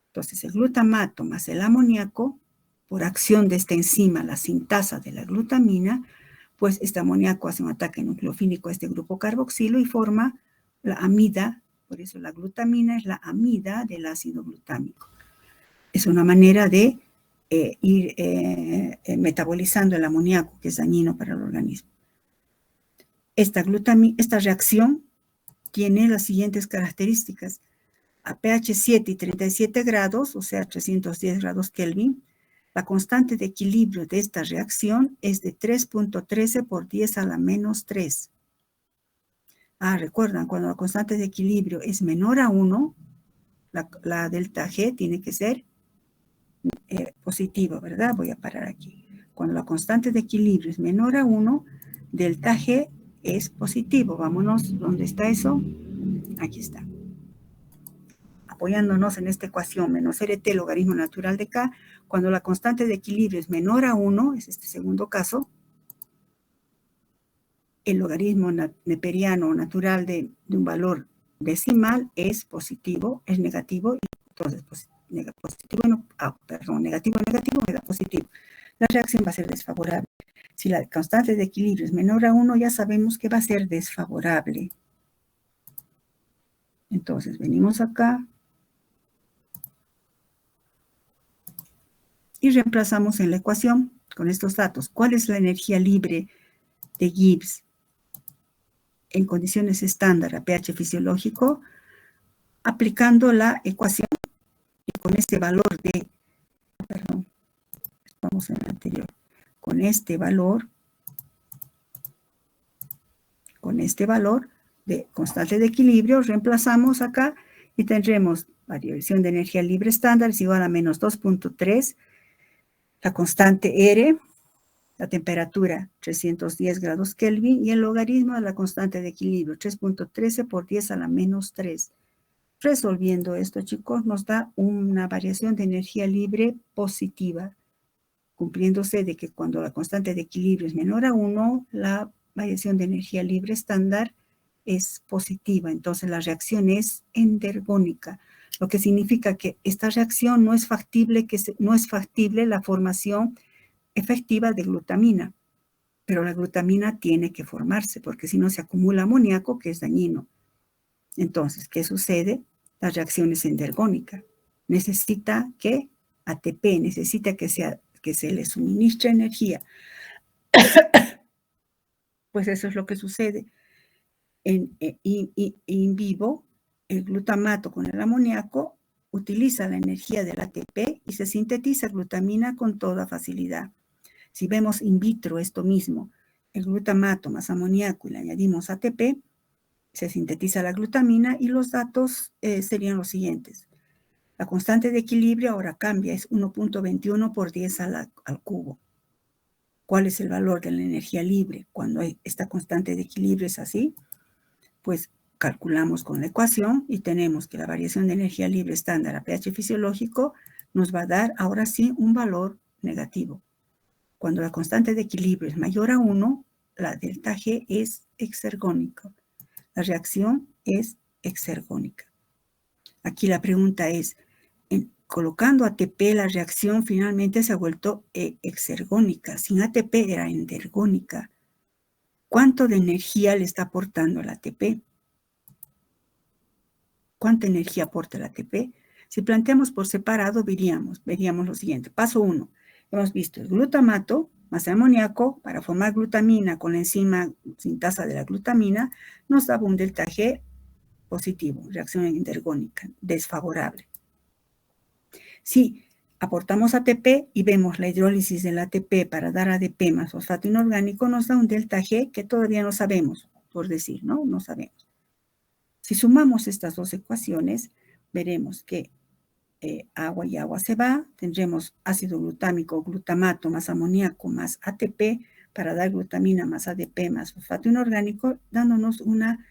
Speaker 1: Entonces, el glutamato más el amoníaco, por acción de esta enzima, la sintasa de la glutamina, pues este amoníaco hace un ataque nucleofílico a este grupo carboxilo y forma la amida, por eso la glutamina es la amida del ácido glutámico. Es una manera de ir metabolizando el amoníaco, que es dañino para el organismo. Esta reacción tiene las siguientes características. A pH 7 y 37 grados, o sea, 310 grados Kelvin, la constante de equilibrio de esta reacción es de 3.13 por 10 a la menos 3. Recuerdan, cuando la constante de equilibrio es menor a 1, la delta G tiene que ser positivo, ¿verdad? Voy a parar aquí. Cuando la constante de equilibrio es menor a 1, delta G es positivo. Vámonos, ¿dónde está eso? Aquí está. Apoyándonos en esta ecuación, menos RT logaritmo natural de K, cuando la constante de equilibrio es menor a 1, es este segundo caso, el logaritmo neperiano natural de un valor decimal es positivo, es negativo, entonces negativo me da positivo. La reacción va a ser desfavorable. Si la constante de equilibrio es menor a 1, ya sabemos que va a ser desfavorable. Entonces, venimos acá y reemplazamos en la ecuación con estos datos. ¿Cuál es la energía libre de Gibbs en condiciones estándar a pH fisiológico? Aplicando la ecuación y con este valor de, vamos en el anterior, con este valor de constante de equilibrio, reemplazamos acá y tendremos variación de energía libre estándar es igual a menos 2.3, la constante R, la temperatura 310 grados Kelvin y el logaritmo de la constante de equilibrio 3.13 por 10 a la menos 3. Resolviendo esto, chicos, nos da una variación de energía libre positiva, cumpliéndose de que cuando la constante de equilibrio es menor a 1, la variación de energía libre estándar es positiva. Entonces, la reacción es endergónica, lo que significa que esta reacción no es factible, la formación efectiva de glutamina, pero la glutamina tiene que formarse, porque si no se acumula amoníaco, que es dañino. Entonces, ¿qué sucede? La reacción es endergónica. Necesita que ATP, necesita que se le suministre energía. Pues eso es lo que sucede. In vivo, el glutamato con el amoníaco utiliza la energía del ATP y se sintetiza glutamina con toda facilidad. Si vemos in vitro esto mismo, el glutamato más amoníaco y le añadimos ATP, se sintetiza la glutamina y los datos serían los siguientes. La constante de equilibrio ahora cambia, es 1.21 por 10 al cubo. ¿Cuál es el valor de la energía libre cuando esta constante de equilibrio es así? Pues calculamos con la ecuación y tenemos que la variación de energía libre estándar a pH fisiológico nos va a dar ahora sí un valor negativo. Cuando la constante de equilibrio es mayor a 1, la delta G es exergónica. La reacción es exergónica. Aquí la pregunta es, colocando ATP, la reacción finalmente se ha vuelto exergónica. Sin ATP era endergónica. ¿Cuánto de energía le está aportando el ATP? ¿Cuánta energía aporta el ATP? Si planteamos por separado, veríamos lo siguiente. Paso 1. Hemos visto el glutamato más el amoníaco para formar glutamina con la enzima sintasa de la glutamina, nos daba un delta G positivo, reacción endergónica, desfavorable. Si aportamos ATP y vemos la hidrólisis del ATP para dar ADP más fosfato inorgánico, nos da un delta G que todavía no sabemos, por decir, ¿no? No sabemos. Si sumamos estas dos ecuaciones, veremos que agua y agua se va, tendremos ácido glutámico, glutamato más amoníaco más ATP para dar glutamina más ADP más fosfato inorgánico, dándonos una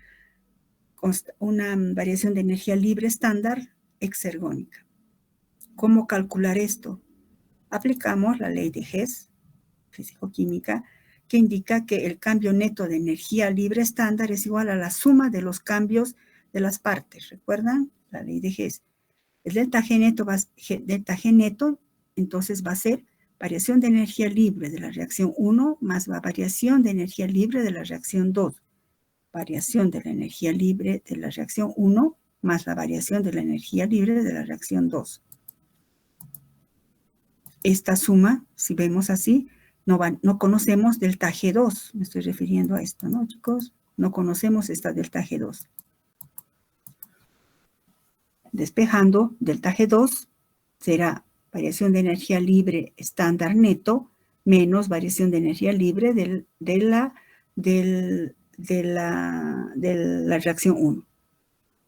Speaker 1: variación de energía libre estándar exergónica. ¿Cómo calcular esto? Aplicamos la ley de Hess, físico-química, que indica que el cambio neto de energía libre estándar es igual a la suma de los cambios de las partes. ¿Recuerdan? La ley de Hess. El delta G neto, entonces va a ser variación de energía libre de la reacción 1 más la variación de energía libre de la reacción 2. Variación de la energía libre de la reacción 1 más la variación de la energía libre de la reacción 2. Esta suma, si vemos así, no conocemos delta G2. Me estoy refiriendo a esto, ¿no, chicos? No conocemos esta delta G2. Despejando, delta G2 será variación de energía libre estándar neto menos variación de energía libre de la reacción 1.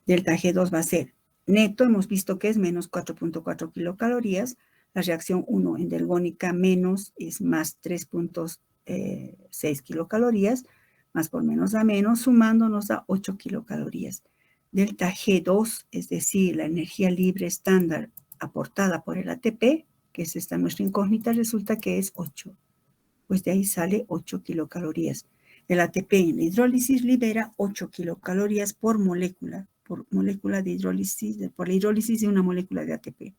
Speaker 1: Delta G2 va a ser neto, hemos visto que es menos 4.4 kilocalorías, La reacción 1 endergónica menos es más 3.6 kilocalorías, más por menos da menos, sumando nos da 8 kilocalorías. Delta G2, es decir, la energía libre estándar aportada por el ATP, que es esta nuestra incógnita, resulta que es 8. Pues de ahí sale 8 kilocalorías. El ATP en la hidrólisis libera 8 kilocalorías por molécula de hidrólisis, por la hidrólisis de una molécula de ATP.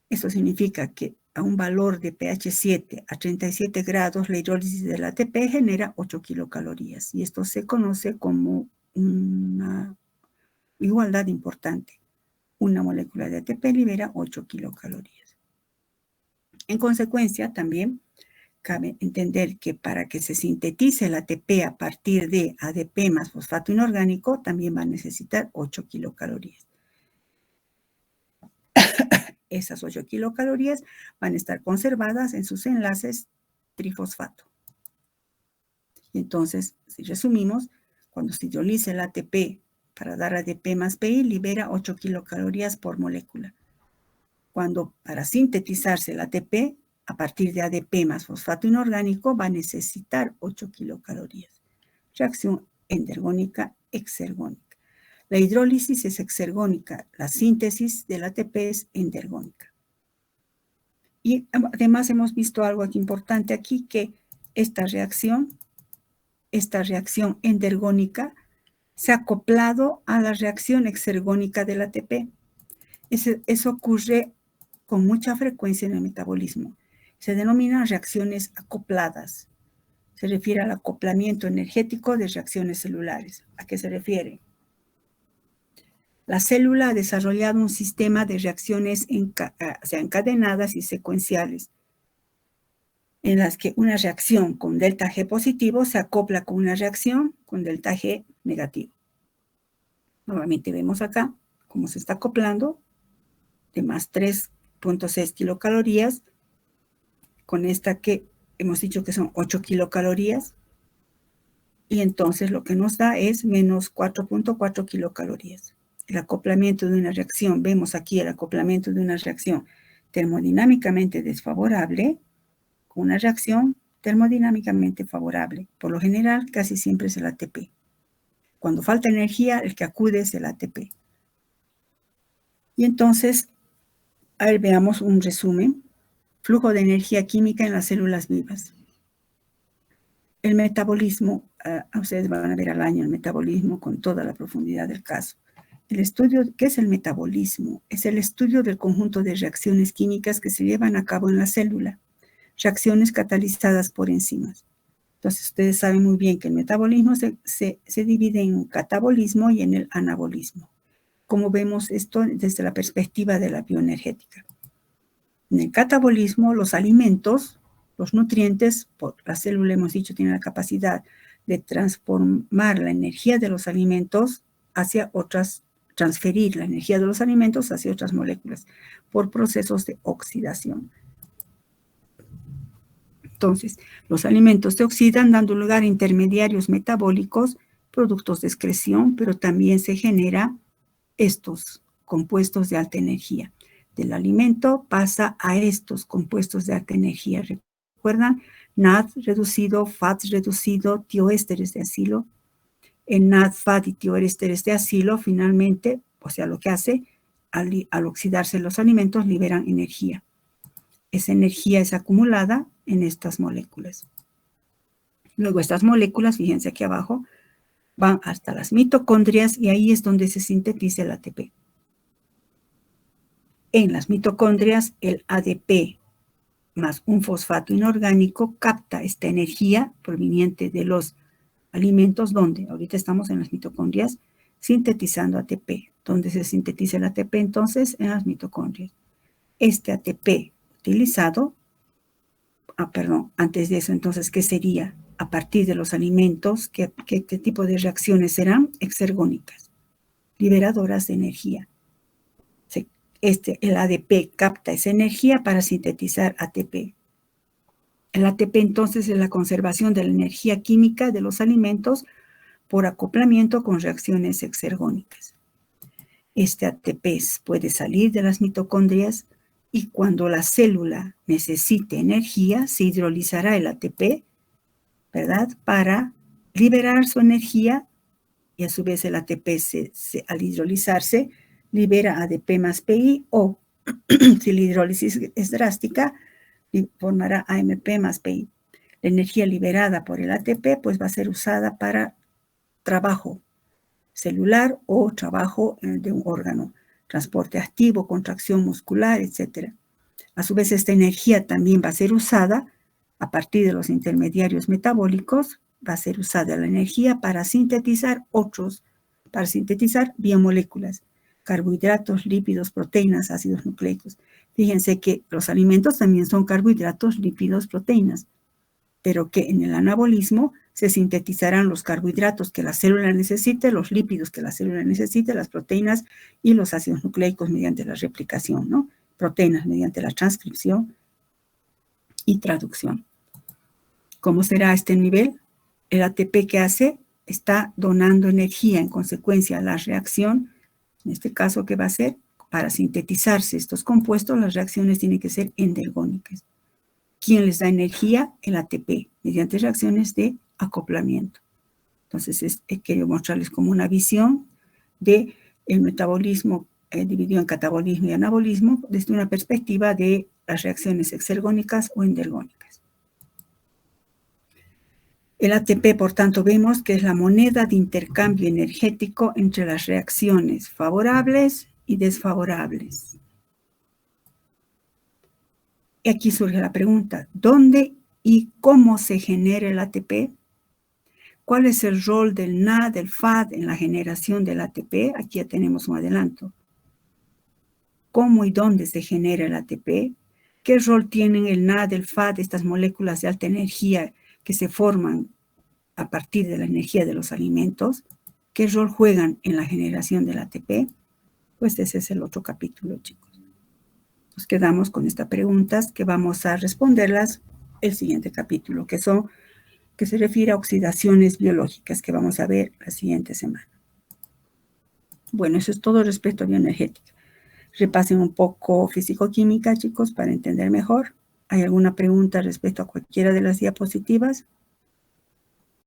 Speaker 1: Eso significa que a un valor de pH 7 a 37 grados, la hidrólisis del ATP genera 8 kilocalorías. Y esto se conoce como una igualdad importante. Una molécula de ATP libera 8 kilocalorías. En consecuencia, también cabe entender que para que se sintetice el ATP a partir de ADP más fosfato inorgánico, también va a necesitar 8 kilocalorías. Esas 8 kilocalorías van a estar conservadas en sus enlaces trifosfato. Y entonces, si resumimos, cuando se hidroliza el ATP para dar ADP más PI, libera 8 kilocalorías por molécula. Cuando para sintetizarse el ATP, a partir de ADP más fosfato inorgánico, va a necesitar 8 kilocalorías. Reacción endergónica exergónica. La hidrólisis es exergónica, la síntesis del ATP es endergónica. Y además hemos visto algo aquí importante aquí, que esta reacción endergónica se ha acoplado a la reacción exergónica del ATP. Eso ocurre con mucha frecuencia en el metabolismo. Se denominan reacciones acopladas. Se refiere al acoplamiento energético de reacciones celulares. ¿A qué se refiere? La célula ha desarrollado un sistema de reacciones encadenadas y secuenciales, en las que una reacción con delta G positivo se acopla con una reacción con delta G negativo. Nuevamente vemos acá cómo se está acoplando de más 3.6 kilocalorías con esta que hemos dicho que son 8 kilocalorías, y entonces lo que nos da es menos 4.4 kilocalorías. El acoplamiento de una reacción, vemos aquí el acoplamiento de una reacción termodinámicamente desfavorable con una reacción termodinámicamente favorable. Por lo general, casi siempre es el ATP. Cuando falta energía, el que acude es el ATP. Y entonces, a ver, veamos un resumen. Flujo de energía química en las células vivas. El metabolismo, ustedes van a ver al año el metabolismo con toda la profundidad del caso. El estudio, ¿qué es el metabolismo? Es el estudio del conjunto de reacciones químicas que se llevan a cabo en la célula, reacciones catalizadas por enzimas. Entonces, ustedes saben muy bien que el metabolismo se divide en un catabolismo y en el anabolismo. Como vemos esto desde la perspectiva de la bioenergética. En el catabolismo, los alimentos, los nutrientes, por la célula hemos dicho tiene la capacidad de transformar la energía de los alimentos hacia otras, transferir la energía de los alimentos hacia otras moléculas por procesos de oxidación. Entonces, los alimentos se oxidan dando lugar a intermediarios metabólicos, productos de excreción, pero también se generan estos compuestos de alta energía. Del alimento pasa a estos compuestos de alta energía. ¿Recuerdan? NAD reducido, FAT reducido, tioésteres de acilo. El NAD, FAT y tioésteres de acilo finalmente, o sea, lo que hace, al oxidarse los alimentos, liberan energía. Esa energía es acumulada en estas moléculas. Luego estas moléculas, fíjense aquí abajo, van hasta las mitocondrias y ahí es donde se sintetiza el ATP. En las mitocondrias, el ADP más un fosfato inorgánico capta esta energía proveniente de los alimentos, donde ahorita estamos en las mitocondrias sintetizando ATP. ¿Dónde se sintetiza el ATP entonces? En las mitocondrias. Este ATP utilizado, antes de eso entonces, ¿qué sería? A partir de los alimentos, ¿qué tipo de reacciones serán? Exergónicas, liberadoras de energía. El ADP capta esa energía para sintetizar ATP. El ATP entonces es la conservación de la energía química de los alimentos por acoplamiento con reacciones exergónicas. Este ATP puede salir de las mitocondrias y cuando la célula necesite energía, se hidrolizará el ATP, ¿verdad? Para liberar su energía y a su vez el ATP al hidrolizarse libera ADP más PI o si la hidrólisis es drástica, formará AMP más PI. La energía liberada por el ATP pues va a ser usada para trabajo celular o trabajo de un órgano, transporte activo, contracción muscular, etc. A su vez, esta energía también va a ser usada a partir de los intermediarios metabólicos, va a ser usada la energía para sintetizar biomoléculas, carbohidratos, lípidos, proteínas, ácidos nucleicos. Fíjense que los alimentos también son carbohidratos, lípidos, proteínas, pero que en el anabolismo se sintetizarán los carbohidratos que la célula necesite, los lípidos que la célula necesite, las proteínas y los ácidos nucleicos mediante la replicación, ¿no? Proteínas mediante la transcripción y traducción. ¿Cómo será este nivel? El ATP que hace está donando energía, en consecuencia la reacción, en este caso, ¿qué va a ser? Para sintetizarse estos compuestos, las reacciones tienen que ser endergónicas. ¿Quién les da energía? El ATP, mediante reacciones de acoplamiento. Entonces, he querido mostrarles como una visión del metabolismo dividido en catabolismo y anabolismo desde una perspectiva de las reacciones exergónicas o endergónicas. El ATP, por tanto, vemos que es la moneda de intercambio energético entre las reacciones favorables y desfavorables. Y aquí surge la pregunta, ¿dónde y cómo se genera el ATP? ¿Cuál es el rol del NAD, del FAD en la generación del ATP? Aquí ya tenemos un adelanto. ¿Cómo y dónde se genera el ATP? ¿Qué rol tienen el NAD, el FAD, estas moléculas de alta energía que se forman a partir de la energía de los alimentos? ¿Qué rol juegan en la generación del ATP? Pues ese es el otro capítulo, chicos. Nos quedamos con estas preguntas que vamos a responderlas el siguiente capítulo, que se refiere a oxidaciones biológicas, que vamos a ver la siguiente semana. Bueno, eso es todo respecto a bioenergética. Repasen un poco físico-química, chicos, para entender mejor. ¿Hay alguna pregunta respecto a cualquiera de las diapositivas?